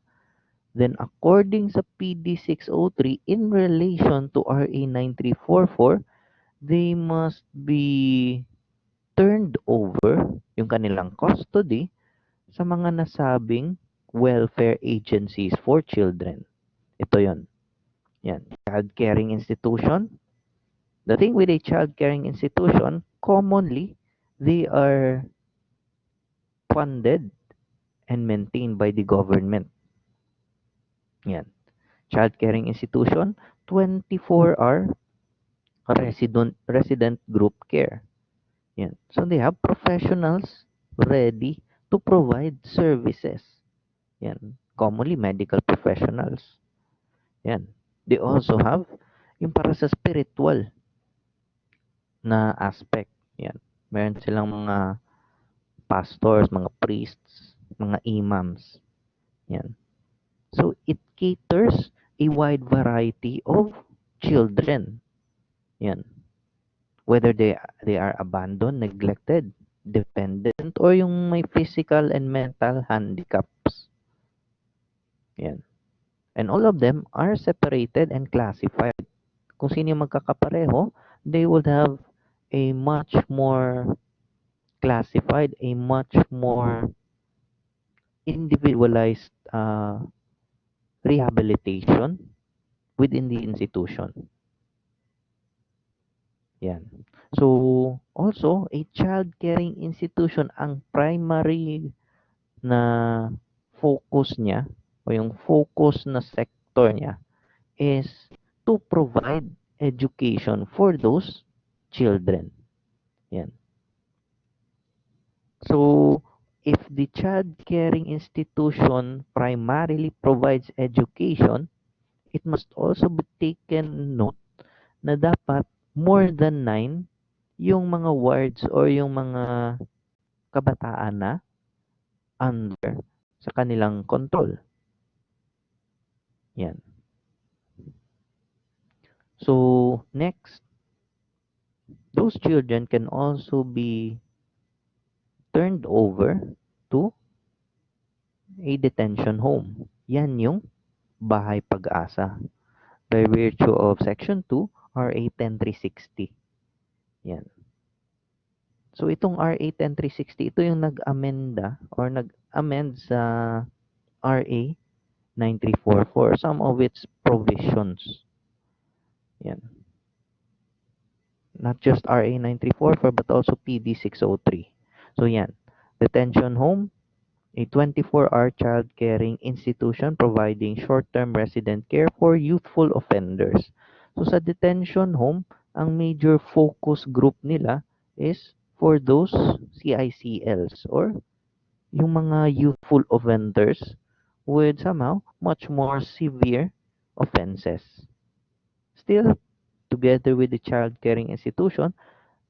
then according sa PD 603 in relation to RA 9344, they must be turned over yung kanilang custody sa mga nasabing welfare agencies for children. Ito yon. Yan. Child caring institution. The thing with a child caring institution, commonly, they are funded and maintained by the government. Yan. Child caring institution, 24-hour resident group care. Yan. So they have professionals ready to provide services. Yan. Commonly medical professionals. Yan. They also have yung para sa spiritual na aspect. Yan. Meron silang mga pastors, mga priests, mga imams. Yan. So it caters a wide variety of children. Yan. Whether they are abandoned, neglected, dependent, or yung may physical and mental handicaps. Yan. And all of them are separated and classified. Kung sino yung magkakapareho, they would have a much more classified, a much more individualized rehabilitation within the institution. Yan. So, also, a child caring institution, ang primary na focus niya o yung focus na sector niya is to provide education for those children. Yan. So, if the child caring institution primarily provides education, it must also be taken note na dapat more than 9 yung mga wards or yung mga kabataan na under sa kanilang control. Yan. So, next, those children can also be turned over to a detention home. Yan yung bahay pag-asa by virtue of Section 2 RA 10360. Yan. So itong RA 10360, ito yung nag-amenda or nag-amend sa RA 9344, some of its provisions. Yan. Not just RA 9344 but also PD 603. So yan. Detention home, a 24-hour child caring institution providing short-term resident care for youthful offenders. So sa detention home, ang major focus group nila is for those CICLs or yung mga youthful offenders with somehow much more severe offenses. Still, together with the child caring institution,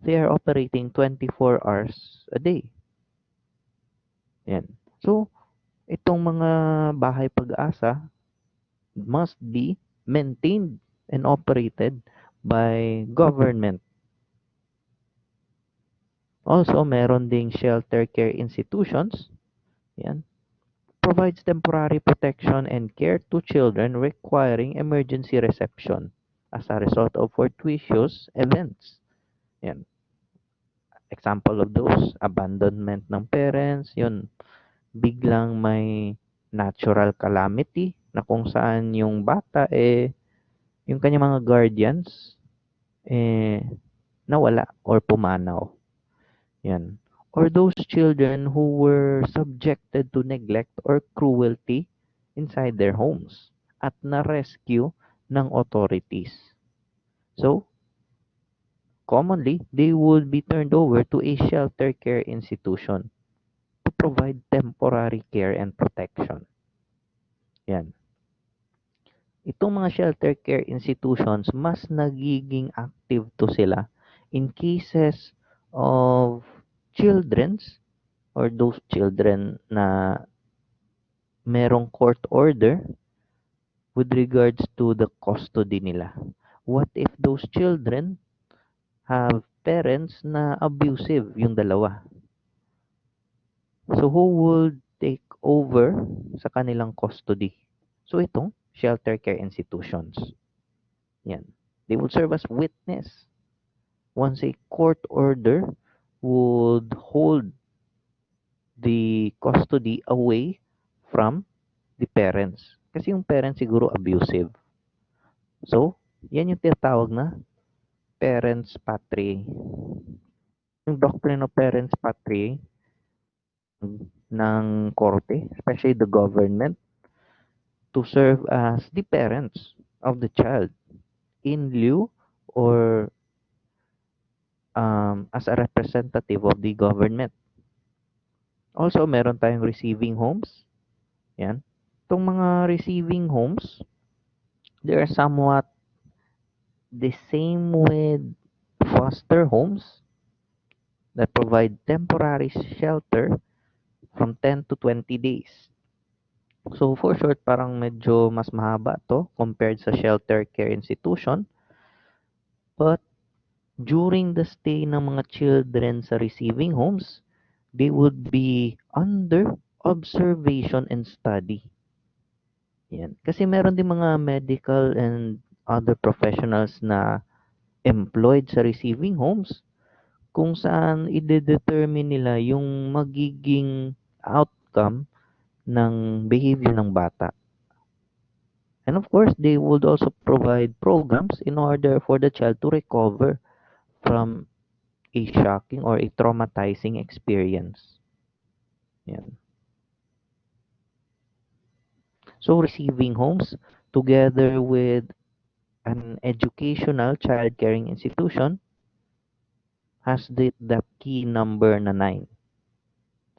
they are operating 24 hours a day. Yan. So, itong mga bahay pag-asa must be maintained and operated by government. Also, meron ding shelter care institutions. Yan. Provides temporary protection and care to children requiring emergency reception as a result of fortuitous events. Yan. Example of those, abandonment ng parents, yun, biglang may natural calamity na kung saan yung bata yung kanyang mga guardians nawala or pumanaw. Yan. Or those children who were subjected to neglect or cruelty inside their homes at na-rescue ng authorities. So, commonly, they would be turned over to a shelter care institution to provide temporary care and protection. Yan. Itong mga shelter care institutions, mas nagiging active to sila in cases of children's or those children na merong court order with regards to the custody nila. What if those children have parents na abusive yung dalawa? So who would take over sa kanilang custody? So itong shelter care institutions. Yan. They would serve as witness once a court order would hold the custody away from the parents. Kasi yung parents siguro abusive. So, yan yung tinatawag na parents patriae. Yung doctrine of parents patriae ng korte, especially the government, to serve as the parents of the child in lieu or as a representative of the government. Also, meron tayong receiving homes. Yan. Itong mga receiving homes, they are somewhat the same with foster homes that provide temporary shelter from 10 to 20 days. So, for short, parang medyo mas mahaba to compared sa shelter care institution. But during the stay ng mga children sa receiving homes, they would be under observation and study. Yan. Kasi meron din mga medical and other professionals na employed sa receiving homes kung saan ide-determine nila yung magiging outcome ng behavior ng bata. And of course, they would also provide programs in order for the child to recover from a shocking or a traumatizing experience. Yan. So receiving homes together with an educational child caring institution has the key number na 9.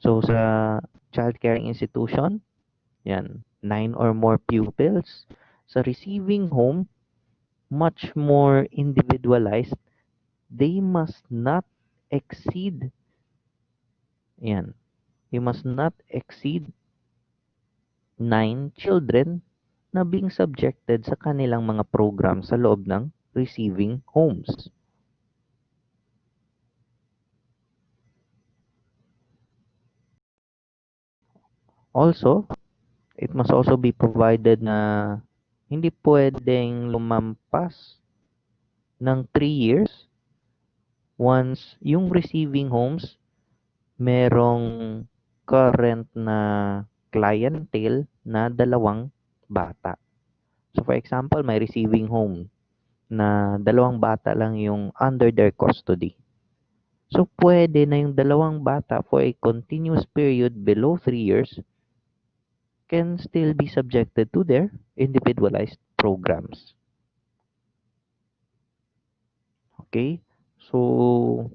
So sa child caring institution, yan, 9 or more pupils. Sa receiving home, much more individualized. They must not exceed, yan, they must not exceed 9 children na being subjected sa kanilang mga program sa loob ng receiving homes. Also, it must also be provided na hindi pwedeng lumampas ng 3 years once yung receiving homes merong current na clientele na dalawang bata. So for example, may receiving home na dalawang bata lang yung under their custody. So pwede na yung dalawang bata for a continuous period below 3 years can still be subjected to their individualized programs. Okay? So,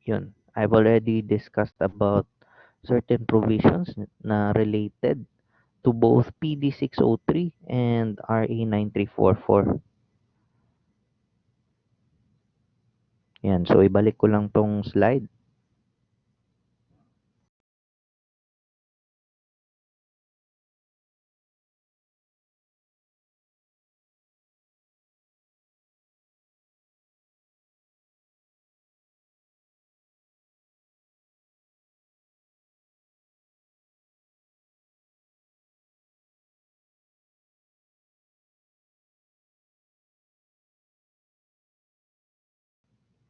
yun. I've already discussed about certain provisions na related to both PD 603 and RA 9344. Yan. So, ibalik ko lang tong slide.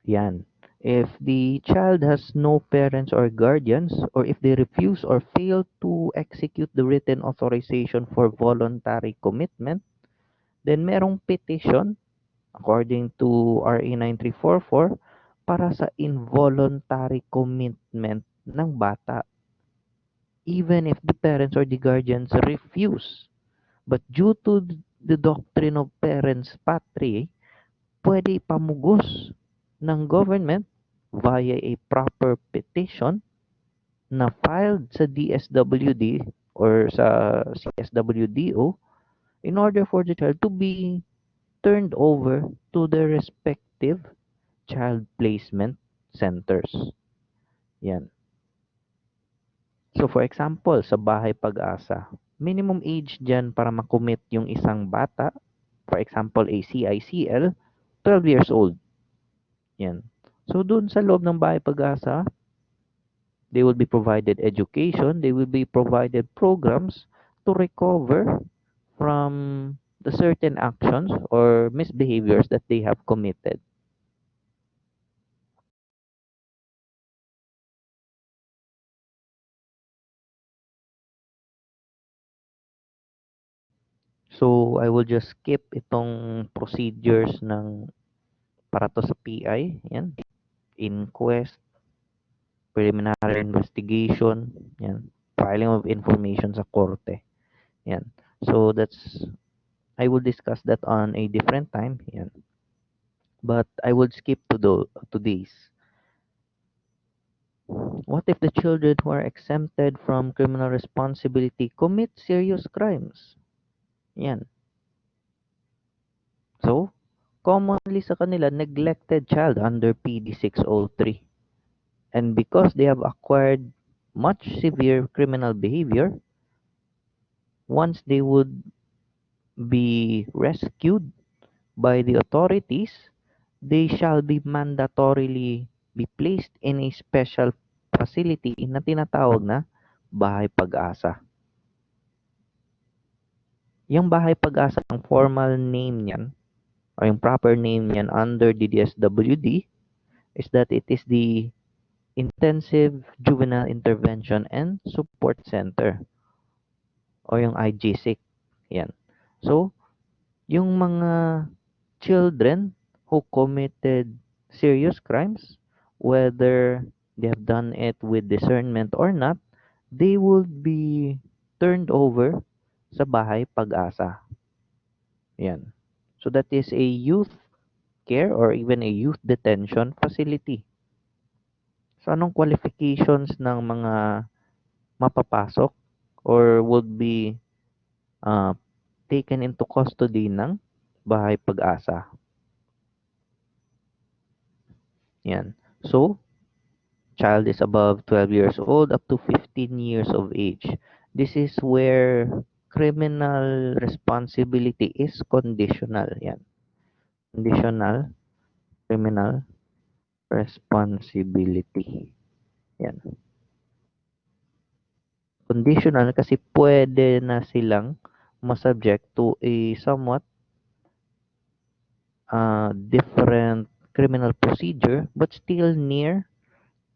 Yan. If the child has no parents or guardians, or if they refuse or fail to execute the written authorization for voluntary commitment, then merong petition according to RA 9344 para sa involuntary commitment ng bata. Even if the parents or the guardians refuse. But due to the doctrine of parents patriae, pwede ipamugos ng government via a proper petition na filed sa DSWD or sa CSWDO in order for the child to be turned over to the respective child placement centers. Yan. So for example, sa Bahay Pag-asa, minimum age dyan para makommit yung isang bata, for example, a CICL, 12 years old. Yan. So dun sa loob ng Bahay Pag-asa, they will be provided education, they will be provided programs to recover from the certain actions or misbehaviors that they have committed. So I will just skip itong procedures ng para to sa PI, yan, inquest, preliminary investigation, yan, filing of information sa korte. Yan. So that's I will discuss that on a different time, yan. But I would skip to these. What if the children who are exempted from criminal responsibility commit serious crimes? Yan. So, commonly sa kanila, neglected child under PD 603. And because they have acquired much severe criminal behavior, once they would be rescued by the authorities, they shall be mandatorily be placed in a special facility na tinatawag na Bahay Pag-asa. Yung Bahay Pag-asa, ang formal name niyan, or yung proper name niyan under the DSWD is that it is the Intensive Juvenile Intervention and Support Center o yung IGSIC. Yan. So, yung mga children who committed serious crimes, whether they have done it with discernment or not, they will be turned over sa Bahay Pag-asa. Yan. So that is a youth care or even a youth detention facility. So anong qualifications ng mga mapapasok or would be uh, taken into custody ng Bahay Pag-asa? Yan. So, child is above 12 years old up to 15 years of age. This is where criminal responsibility is conditional. Yan. Conditional criminal responsibility. Yan. Conditional kasi pwede na silang masubject to a somewhat different criminal procedure but still near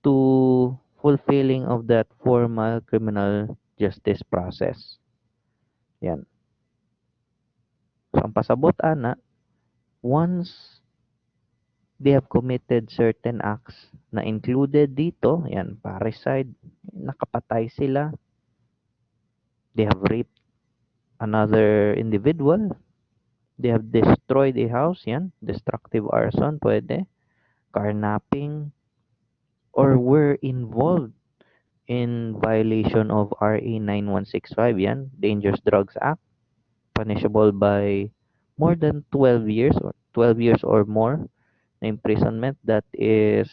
to fulfilling of that formal criminal justice process. Yan. So, ang pasabot ana, once they have committed certain acts na included dito, yan, parricide, nakapatay sila, they have raped another individual, they have destroyed a house, yan, destructive arson, pwede, carnapping, or were involved in violation of RA 9165, yan, Dangerous Drugs Act, punishable by more than 12 years or 12 years or more na imprisonment, that is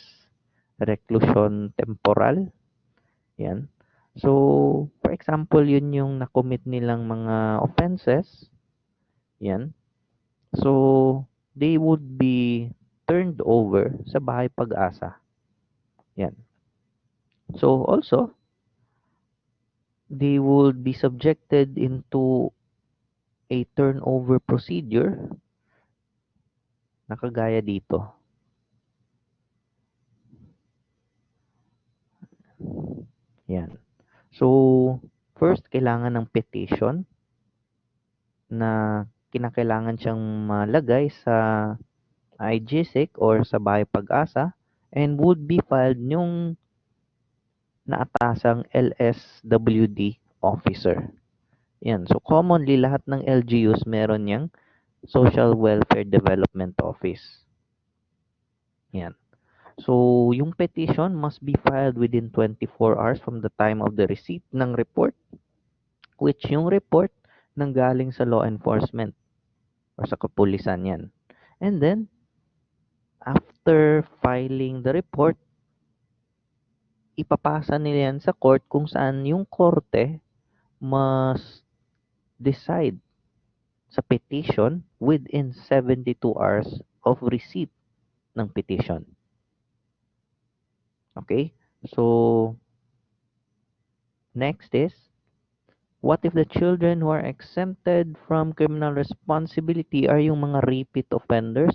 reclusion temporal. Yan. So, for example, yun yung nakomit nilang mga offenses. Yan. So, they would be turned over sa Bahay Pag-asa. Yan. So, also, they would be subjected into a turnover procedure na kagaya dito. Yan. So, first, kailangan ng petition na kinakailangan siyang malagay sa IGSIC or sa Bahay Pag-asa and would be filed yung naatasang LSWD officer. Yan. So, commonly, lahat ng LGUs meron yang Social Welfare Development Office. Yan. So, yung petition must be filed within 24 hours from the time of the receipt ng report, which yung report nanggaling sa law enforcement or sa kapulisan yan. And then, after filing the report, ipapasa nila yan sa court kung saan yung korte mas decide sa petition within 72 hours of receipt ng petition. Okay? So, next is, what if the children who are exempted from criminal responsibility are yung mga repeat offenders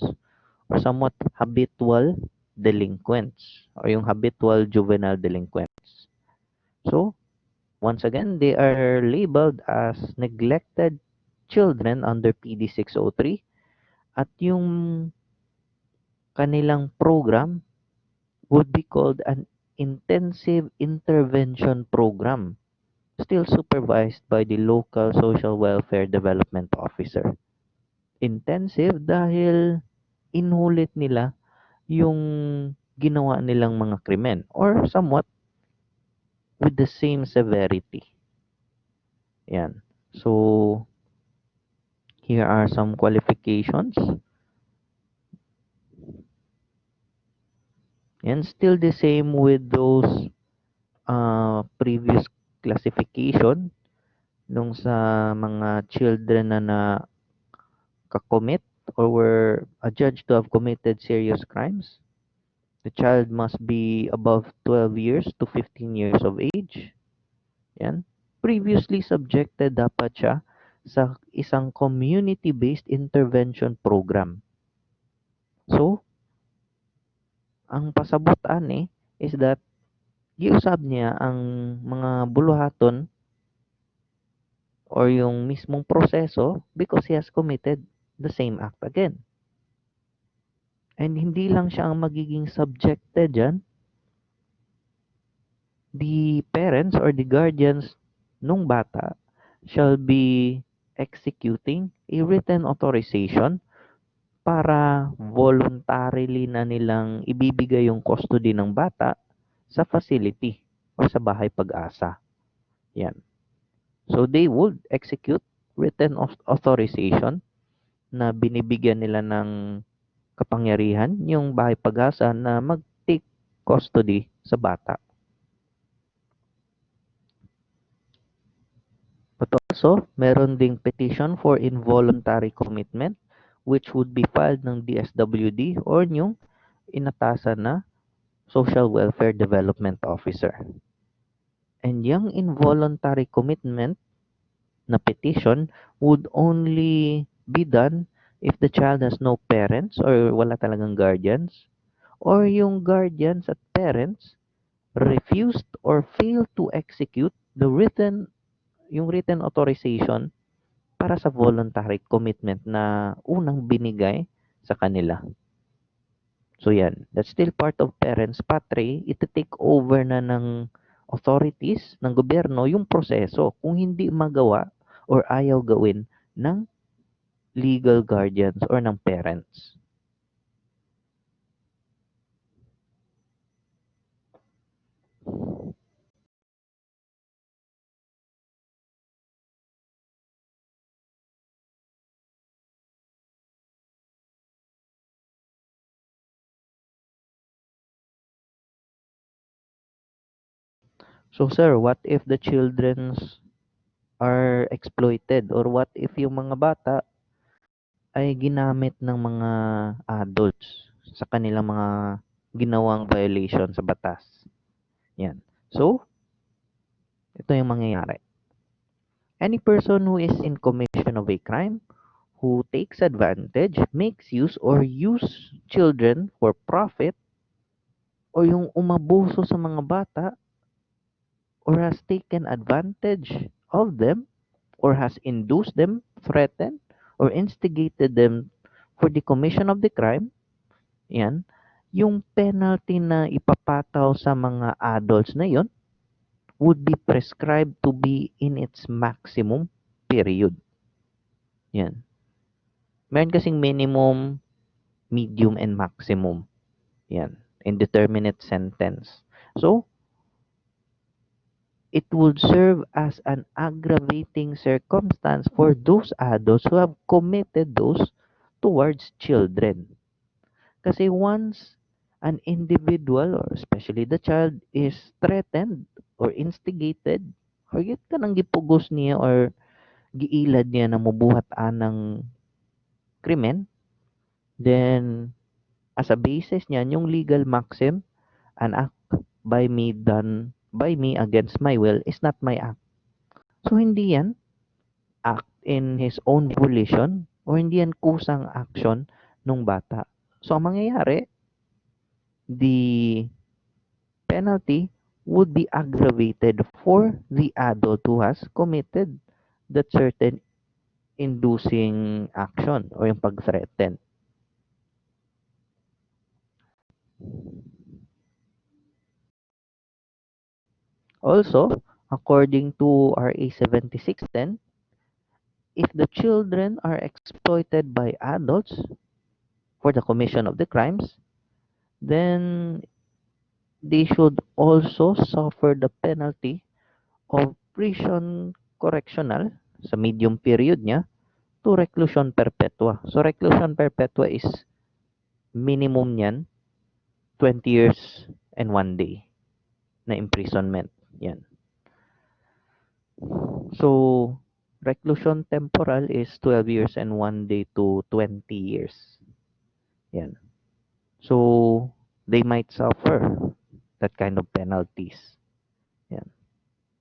or somewhat habitual delinquents or yung habitual juvenile delinquents? So, once again, they are labeled as neglected children under PD 603 at yung kanilang program would be called an intensive intervention program, still supervised by the local social welfare development officer. Intensive dahil inulit nila yung ginawa nilang mga krimen or somewhat with the same severity. Yan. So, here are some qualifications. And still the same with those previous classification nung sa mga children na nakakommit or were adjudged to have committed serious crimes. The child must be above 12 years to 15 years of age. Yan. Previously subjected dapat siya sa isang community-based intervention program. So, ang pasabutan is that giusab niya ang mga buluhaton or yung mismong proseso because he has committed the same act again. And hindi lang siya ang magiging subjected dyan. The parents or the guardians nung bata shall be executing a written authorization para voluntarily na nilang ibibigay yung custody ng bata sa facility o sa bahay pag-asa. Yan. So they would execute written authorization na binibigyan nila ng kapangyarihan yung bahay pag-asa na mag-take custody sa bata. But also, meron ding petition for involuntary commitment which would be filed ng DSWD or yung inatasan na Social Welfare Development Officer. And yung involuntary commitment na petition would only be done if the child has no parents or wala talagang guardians or yung guardians at parents refused or failed to execute yung written authorization para sa voluntary commitment na unang binigay sa kanila. So yan, that's still part of parents' patre. Iti-take over na ng authorities, ng gobyerno, yung proseso kung hindi magawa or ayaw gawin ng legal guardians or ng parents. So sir, what if the childrens are exploited or what if yung mga bata ay ginamit ng mga adults sa kanilang mga ginawang violation sa batas? Yan. So, ito yung mangyayari. Any person who is in commission of a crime who takes advantage, makes use, or use children for profit, o yung umabuso sa mga bata, or has taken advantage of them, or has induced them, threatened, or instigated them for the commission of the crime, yan, yung penalty na ipapataw sa mga adults na yon would be prescribed to be in its maximum period. Yan. Meron kasing minimum, medium, and maximum. Yan. Indeterminate sentence. So, it would serve as an aggravating circumstance for those adults who have committed those towards children. Kasi once an individual or especially the child is threatened or instigated, higit ka nang gipugos niya or giilad niya na mubuhat anang krimen, then as a basis niyan, yung legal maxim, an act by me done by me against my will is not my act. So hindi yan act in his own volition or hindi yan kusang action nung bata. So ang mangyayari, the penalty would be aggravated for the adult who has committed that certain inducing action or yung pag-threaten. Also, according to RA 7610, if the children are exploited by adults for the commission of the crimes, then they should also suffer the penalty of prison correctional sa medium period niya to reclusion perpetua. So reclusion perpetua is minimum niyan 20 years and 1 day na imprisonment. Yan. So reclusion temporal is 12 years and 1 day to 20 years. Yan. So they might suffer that kind of penalties. Yan.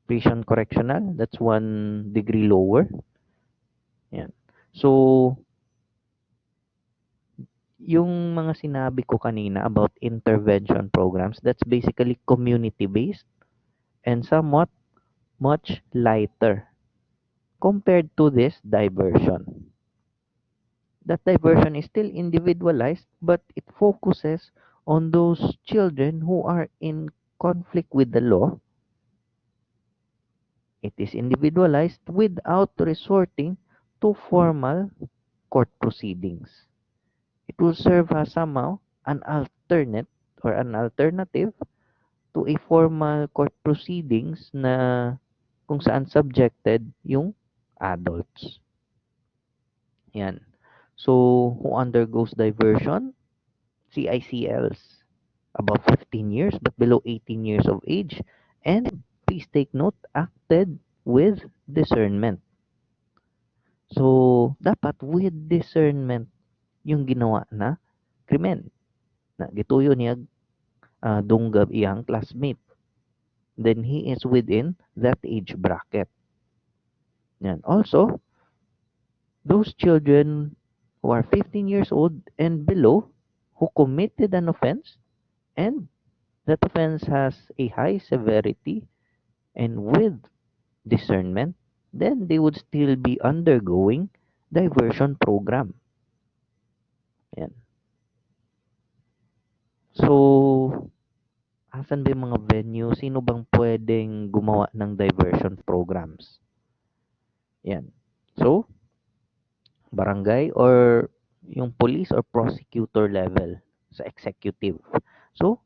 Prison correctional, that's 1 degree lower. Yan. So yung mga sinabi ko kanina about intervention programs, that's basically community-based and somewhat much lighter compared to this diversion. That diversion is still individualized, but it focuses on those children who are in conflict with the law. It is individualized without resorting to formal court proceedings. It will serve as somehow an alternate or an alternative to a formal court proceedings na kung saan subjected yung adults. Yan. So, who undergoes diversion? CICLs above 15 years but below 18 years of age. And please take note, acted with discernment. So, dapat with discernment yung ginawa na krimen. Na gituyo niya dunggab iyang classmate. Then he is within that age bracket. Yan. Also, those children who are 15 years old and below who committed an offense and that offense has a high severity and with discernment, then they would still be undergoing diversion program. Yan. So, asan ba yung mga venue? Sino bang pwedeng gumawa ng diversion programs? Yan. So, barangay or yung police or prosecutor level sa executive. So,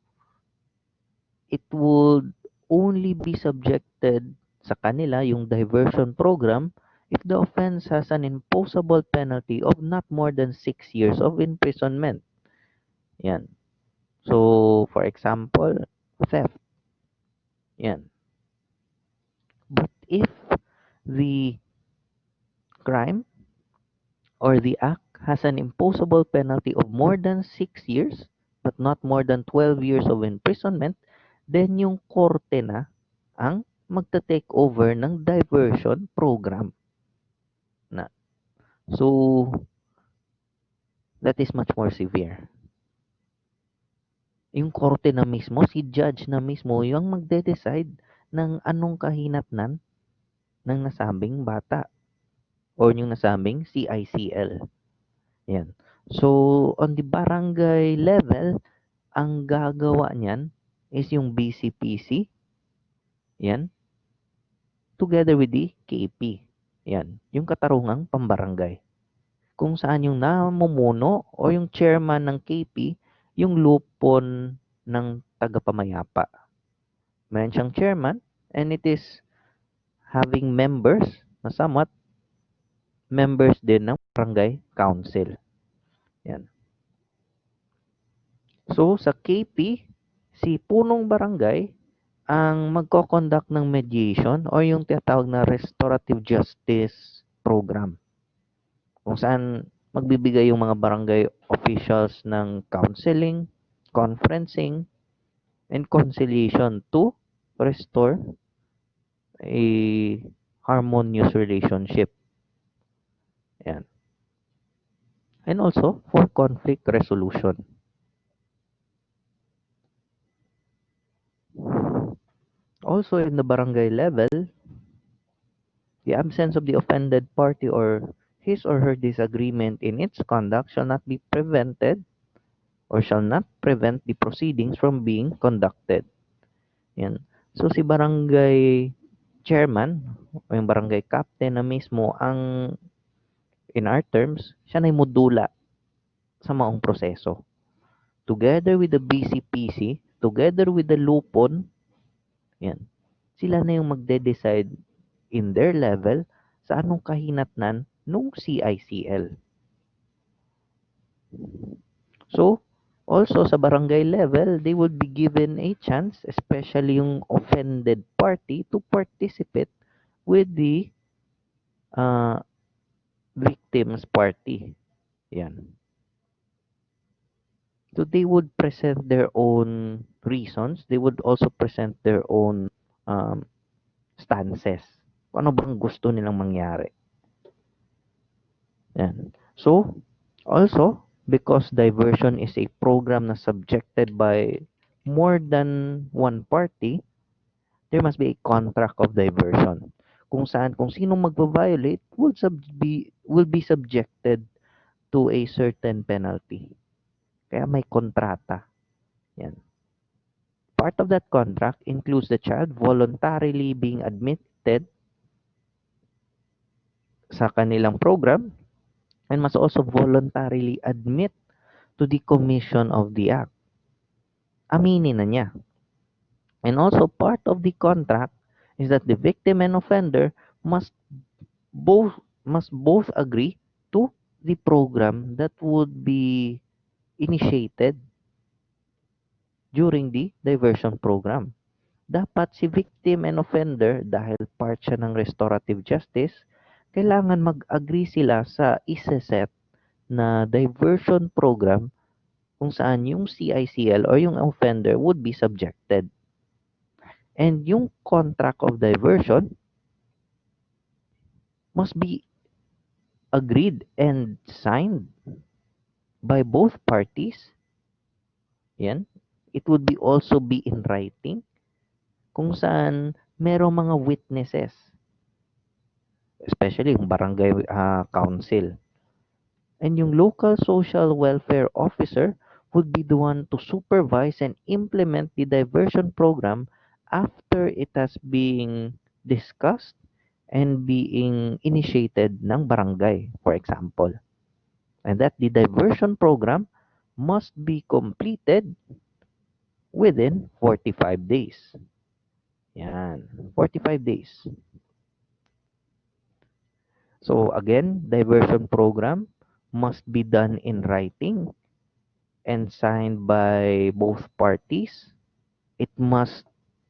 it would only be subjected sa kanila yung diversion program if the offense has an imposable penalty of not more than 6 years of imprisonment. Yan. So, for example, theft. Yan. But if the crime or the act has an imposable penalty of more than 6 years but not more than 12 years of imprisonment, then yung korte na ang magta-take over ng diversion program. Na. So, that is much more severe. Yung korte na mismo, si judge na mismo, yung magde-decide ng anong kahinatnan ng nasabing bata or yung nasabing CICL. Yan. So, on the barangay level, ang gagawa niyan is yung BCPC. Yan. Together with the KP. Yan. Yung katarungang pambarangay. Kung saan yung namumuno o yung chairman ng KP, yung lupon ng tagapamayapa. Meron siyang chairman and it is having members na somewhat members din ng barangay council. Yan. So, sa KP, si punong barangay ang magko-conduct ng mediation o yung tinatawag na restorative justice program. Kung saan magbibigay yung mga barangay officials ng counseling, conferencing, and conciliation to restore a harmonious relationship. Yan. And also for conflict resolution. Also in the barangay level, the absence of the offended party or his or her disagreement in its conduct shall not be prevented or shall not prevent the proceedings from being conducted. Yan. So si barangay chairman o yung barangay captain na mismo ang in our terms, siya na yung modula sa maong proseso. Together with the BCPC, together with the lupon, yan, sila na yung magde-decide in their level sa anong kahinatnan nung CICL. So, also sa barangay level, they would be given a chance, especially yung offended party, to participate with the uh, victim's party. Yan. So they would present their own reasons. They would also present their own um, stances. Kung ano bang gusto nilang mangyari. Yan. So, also, because diversion is a program na subjected by more than one party, there must be a contract of diversion. Kung saan, kung sino magva-violate will be subjected to a certain penalty. Kaya may kontrata. Yan. Part of that contract includes the child voluntarily being admitted sa kanilang program and must also voluntarily admit to the commission of the act. Aminin na niya. And also part of the contract is that the victim and offender must both agree to the program that would be initiated during the diversion program. Dapat si victim and offender, dahil part siya ng restorative justice, kailangan mag-agree sila sa iseset na diversion program kung saan yung CICL or yung offender would be subjected. And yung contract of diversion must be agreed and signed by both parties. Yan. It would be also be in writing kung saan merong mga witnesses, especially yung barangay council. And yung local social welfare officer would be the one to supervise and implement the diversion program after it has been discussed and being initiated ng barangay, for example. And that the diversion program must be completed within 45 days. Yan, 45 days. So again, diversion program must be done in writing and signed by both parties. It must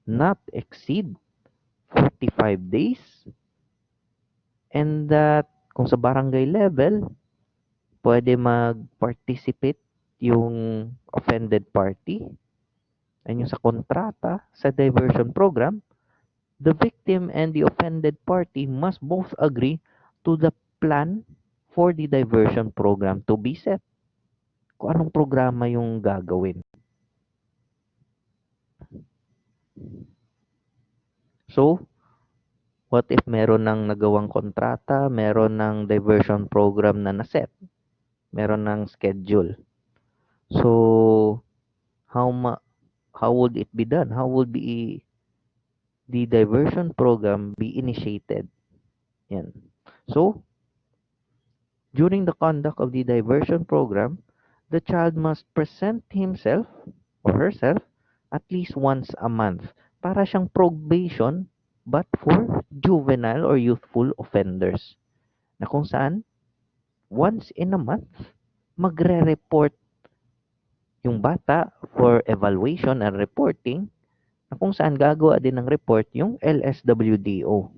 not exceed 45 days. And that kung sa barangay level, pwede mag-participate yung offended party. And yung sa kontrata, sa diversion program, the victim and the offended party must both agree to the plan for the diversion program to be set. Kung anong programa yung gagawin. So, what if meron ng nagawang kontrata, meron ng diversion program na naset, meron ng schedule. So, how would it be done? How would be the diversion program be initiated? Yan. So, during the conduct of the diversion program, the child must present himself or herself at least once a month para siyang probation but for juvenile or youthful offenders na kung saan once in a month magre-report yung bata for evaluation and reporting na kung saan gagawa din ng report yung LSWDO.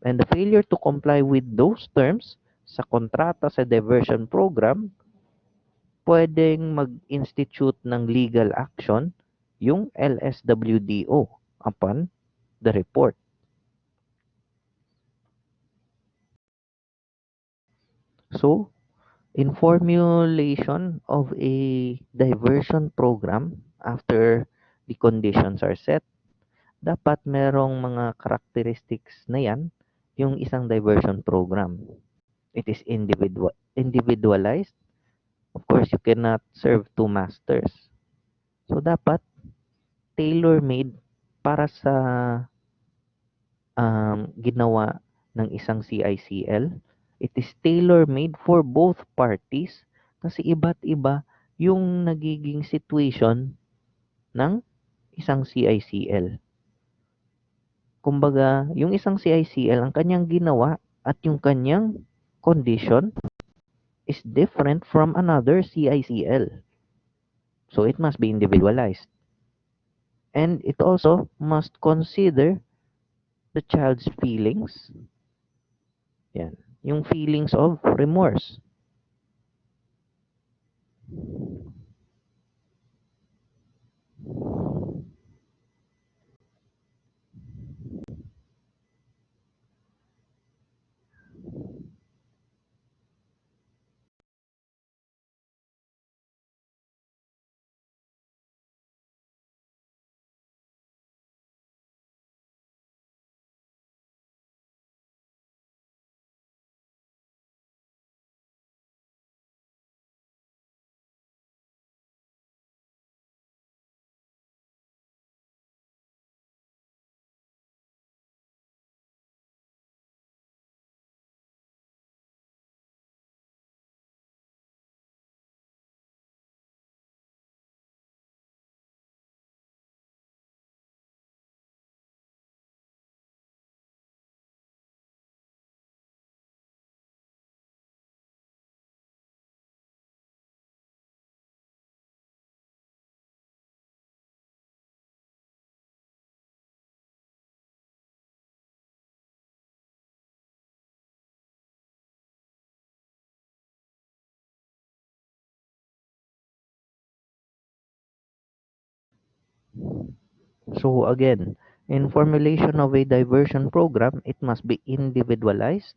And the failure to comply with those terms sa kontrata sa diversion program, pwedeng mag-institute ng legal action yung LSWDO upon the report. So, in formulation of a diversion program, after the conditions are set, dapat merong mga characteristics na yan yung isang diversion program. It is individualized. Of course, you cannot serve two masters. So, dapat tailor-made para sa ginawa ng isang CICL. It is tailor-made for both parties kasi iba't iba yung nagiging situation ng isang CICL. Kumbaga, yung isang CICL, ang kanyang ginawa at yung kanyang condition is different from another CICL. So, it must be individualized. And it also must consider the child's feelings. Yan. Yung feelings of remorse. So again, in formulation of a diversion program, it must be individualized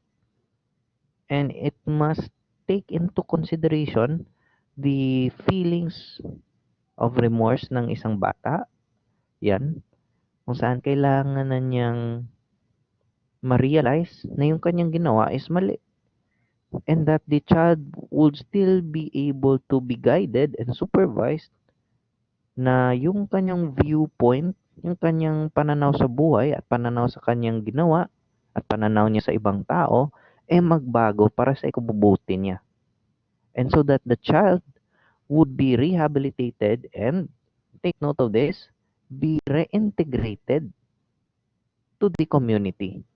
and it must take into consideration the feelings of remorse ng isang bata. Yan. Kung saan kailangan na niyang ma-realize na yung kanyang ginawa is mali. And that the child would still be able to be guided and supervised na yung kanyang viewpoint, yung kanyang pananaw sa buhay at pananaw sa kanyang ginawa at pananaw niya sa ibang tao, magbago para sa ikabubuti niya. And so that the child would be rehabilitated and, take note of this, be reintegrated to the community.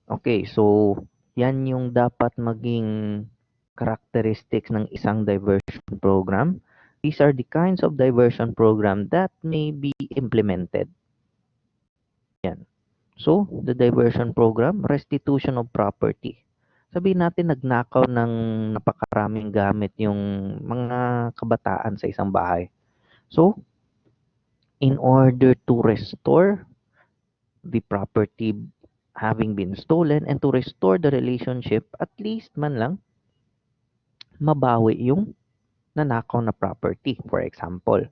Okay, so yan yung dapat maging characteristics ng isang diversion program. These are the kinds of diversion program that may be implemented. Yan. So, the diversion program, restitution of property. Sabihin natin nagnakaw ng napakaraming gamit yung mga kabataan sa isang bahay. So, in order to restore the property having been stolen and to restore the relationship, at least man lang, mabawi yung nanakaw na property, for example.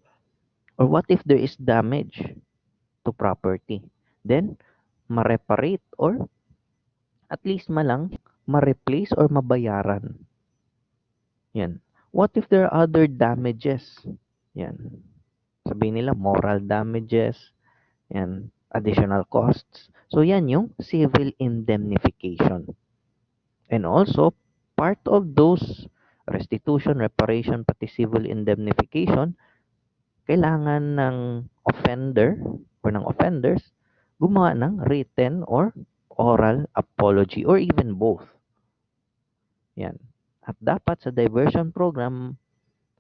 Or what if there is damage to property? Then, ma-reparate or at least man lang ma-replace or mabayaran. Yan. What if there are other damages? Yan. Sabihin nila moral damages, yan, additional costs. So yan yung civil indemnification. And also, part of those restitution, reparation, pati civil indemnification, kailangan ng offender or ng offenders gumawa ng written or oral apology or even both. Yan. At dapat sa diversion program,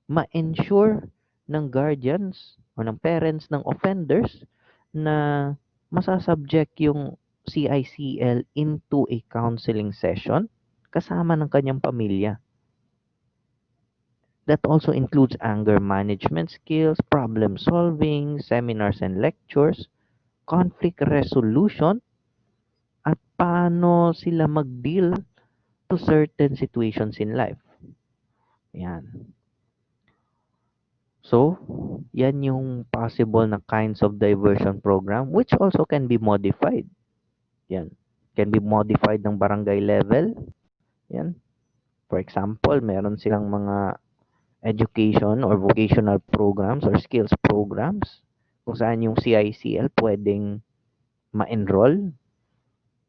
ma-ensure ng guardians o ng parents ng offenders na masasubject yung CICL into a counseling session kasama ng kanyang pamilya. That also includes anger management skills, problem solving, seminars and lectures, conflict resolution, at paano sila mag-deal to certain situations in life. Yan. So, yan yung possible na kinds of diversion program which also can be modified. Yan. Can be modified ng barangay level. Yan. For example, meron silang mga education or vocational programs or skills programs kung saan yung CICL pwedeng ma-enroll.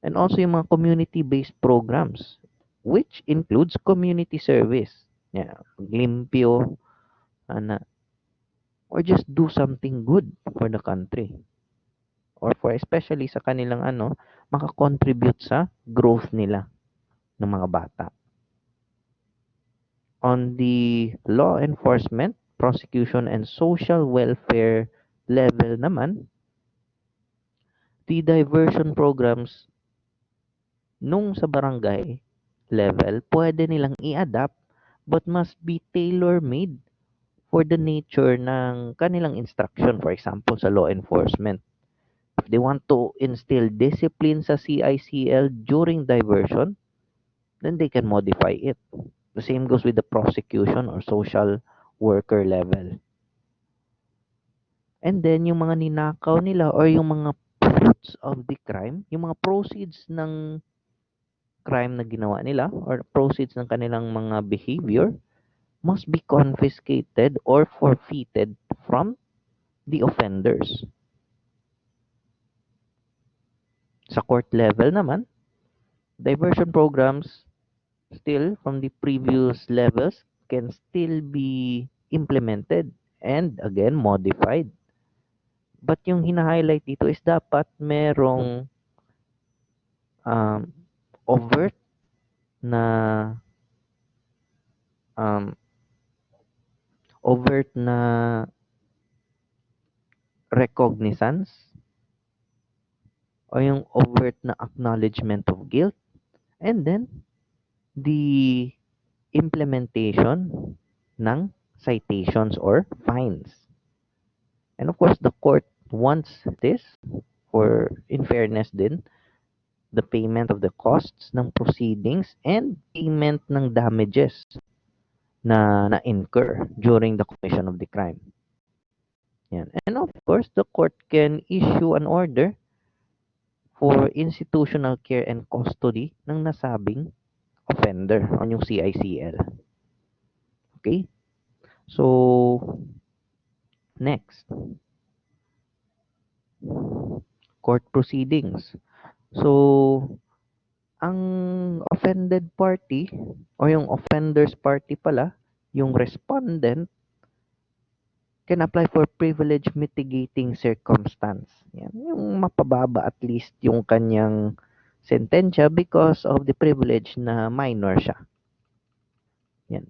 And also yung mga community-based programs which includes community service. Yeah, limpyo, ana, or just do something good for the country or for especially sa kanilang makakontribute sa growth nila ng mga bata. On the law enforcement, prosecution, and social welfare level naman, the diversion programs nung sa barangay level, pwede nilang i-adapt but must be tailor-made for the nature ng kanilang instruction. For example, sa law enforcement, if they want to instill discipline sa CICL during diversion, then they can modify it. The same goes with the prosecution or social worker level. And then, yung mga ninakaw nila or yung mga fruits of the crime, yung mga proceeds ng crime na ginawa nila or proceeds ng kanilang mga behavior must be confiscated or forfeited from the offenders. Sa court level naman, diversion programs still from the previous levels can still be implemented and again modified. But yung hina-highlight dito is dapat merong um, overt na um, overt na recognizance o yung overt na acknowledgement of guilt, and then the implementation ng citations or fines. And of course, the court wants this for, in fairness din, the payment of the costs ng proceedings and payment ng damages na na-incur during the commission of the crime. Yan. And of course, the court can issue an order for institutional care and custody ng nasabing offender o yung CICL. Okay? So, next, court proceedings. So, ang offended party o yung offender's party pala, yung respondent, can apply for privilege mitigating circumstance. Yan, yung mapababa at least yung kanyang sentensya because of the privilege na minor siya. Yan.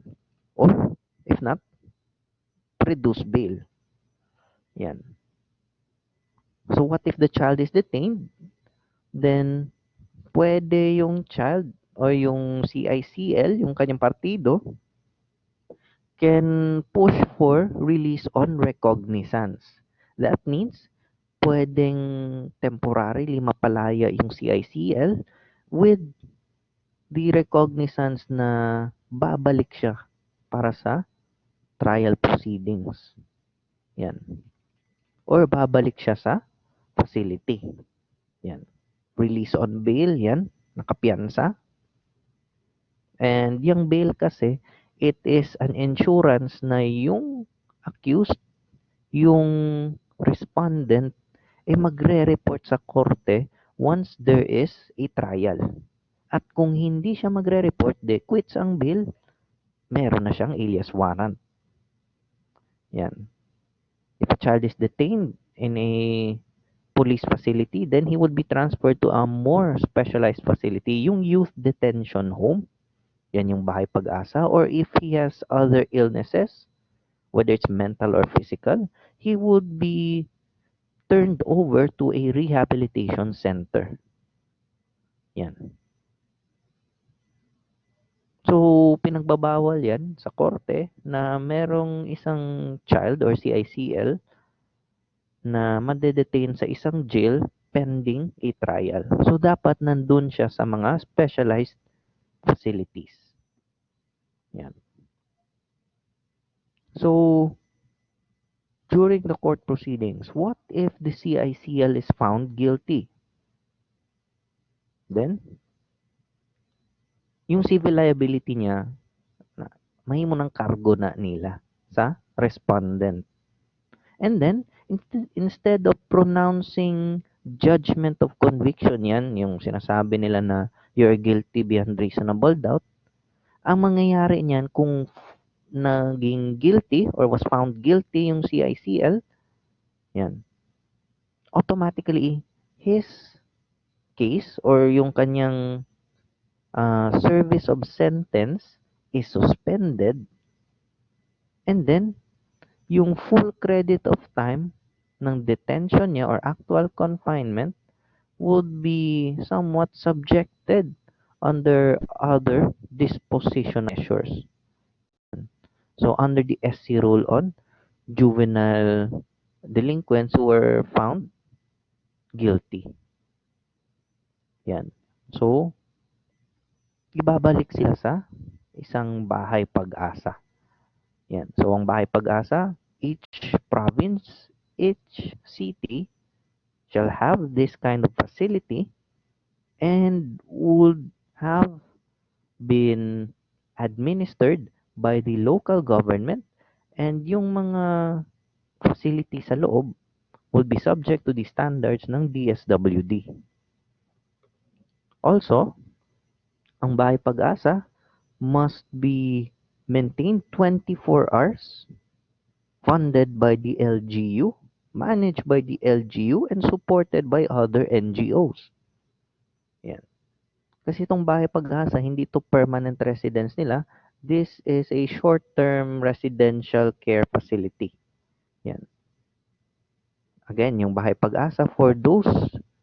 Or, if not, reduce bail. Yan. So, what if the child is detained? Then, pwede yung child o yung CICL, yung kanyang partido, can push for release on recognizance. That means, pwedeng temporarily mapalaya yung CICL with the recognizance na babalik siya para sa trial proceedings. Yan. Or babalik siya sa facility. Yan. Release on bail, yan. Nakapiyansa. And yung bail kasi, it is an insurance na yung accused, yung respondent, magre-report sa korte once there is a trial. At kung hindi siya magre-report, de quits ang bill, meron na siyang alias warrant. Yan. If a child is detained in a police facility, then he would be transferred to a more specialized facility, yung youth detention home. Yan yung bahay pag-asa. Or if he has other illnesses, whether it's mental or physical, he would be turned over to a rehabilitation center. Yan. So, pinagbabawal yan sa korte na merong isang child or CICL na madedetain sa isang jail pending a trial. So, dapat nandun siya sa mga specialized facilities. Yan. So, during the court proceedings, what if the CICL is found guilty? Then, yung civil liability niya, mahimo ng cargo na nila sa respondent. And then, instead of pronouncing judgment of conviction, yan, yung sinasabi nila na you're guilty beyond reasonable doubt, ang mangyayari niyan kung naging guilty or was found guilty yung CICL, yan, automatically, his case or yung kanyang service of sentence is suspended, and then yung full credit of time ng detention niya or actual confinement would be somewhat subjected under other disposition measures. So under the SC rule on juvenile delinquents who were found guilty. Yan. So, ibabalik sila sa isang bahay pag-asa. Yan. So, ang bahay pag-asa, each province, each city shall have this kind of facility and would have been administered by the local government, and yung mga facility sa loob will be subject to the standards ng DSWD. Also, ang bahay pag-asa must be maintained 24 hours, funded by the LGU, managed by the LGU, and supported by other NGOs. Yan. Kasi itong bahay pag-asa, hindi to permanent residence nila. This is a short-term residential care facility. Yan. Again, yung bahay pag-asa for those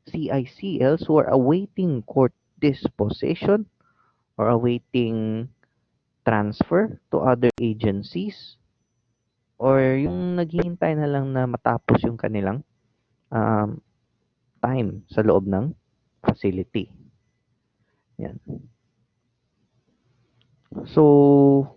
CICLs who are awaiting court disposition or awaiting transfer to other agencies, or yung naghihintay na lang na matapos yung kanilang um, time sa loob ng facility. Yan. So,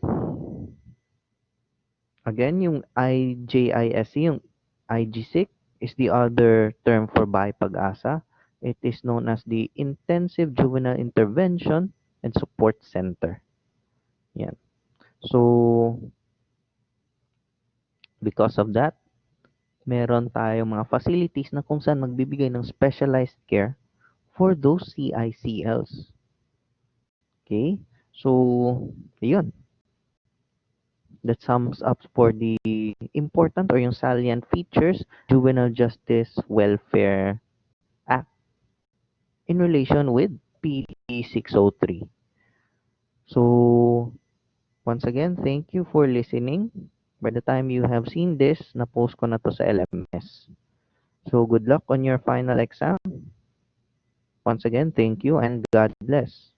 again, yung IJISC, yung IGSIC is the other term for bahay pag-asa. It is known as the Intensive Juvenile Intervention and Support Center. Yan. So, because of that, meron tayong mga facilities na kung saan magbibigay ng specialized care for those CICLs. Okay? So, yun. That sums up for the important or yung salient features Juvenile Justice Welfare Act in relation with PD 603. So, once again, thank you for listening. By the time you have seen this, na-post ko na to sa LMS. So, good luck on your final exam. Once again, thank you and God bless.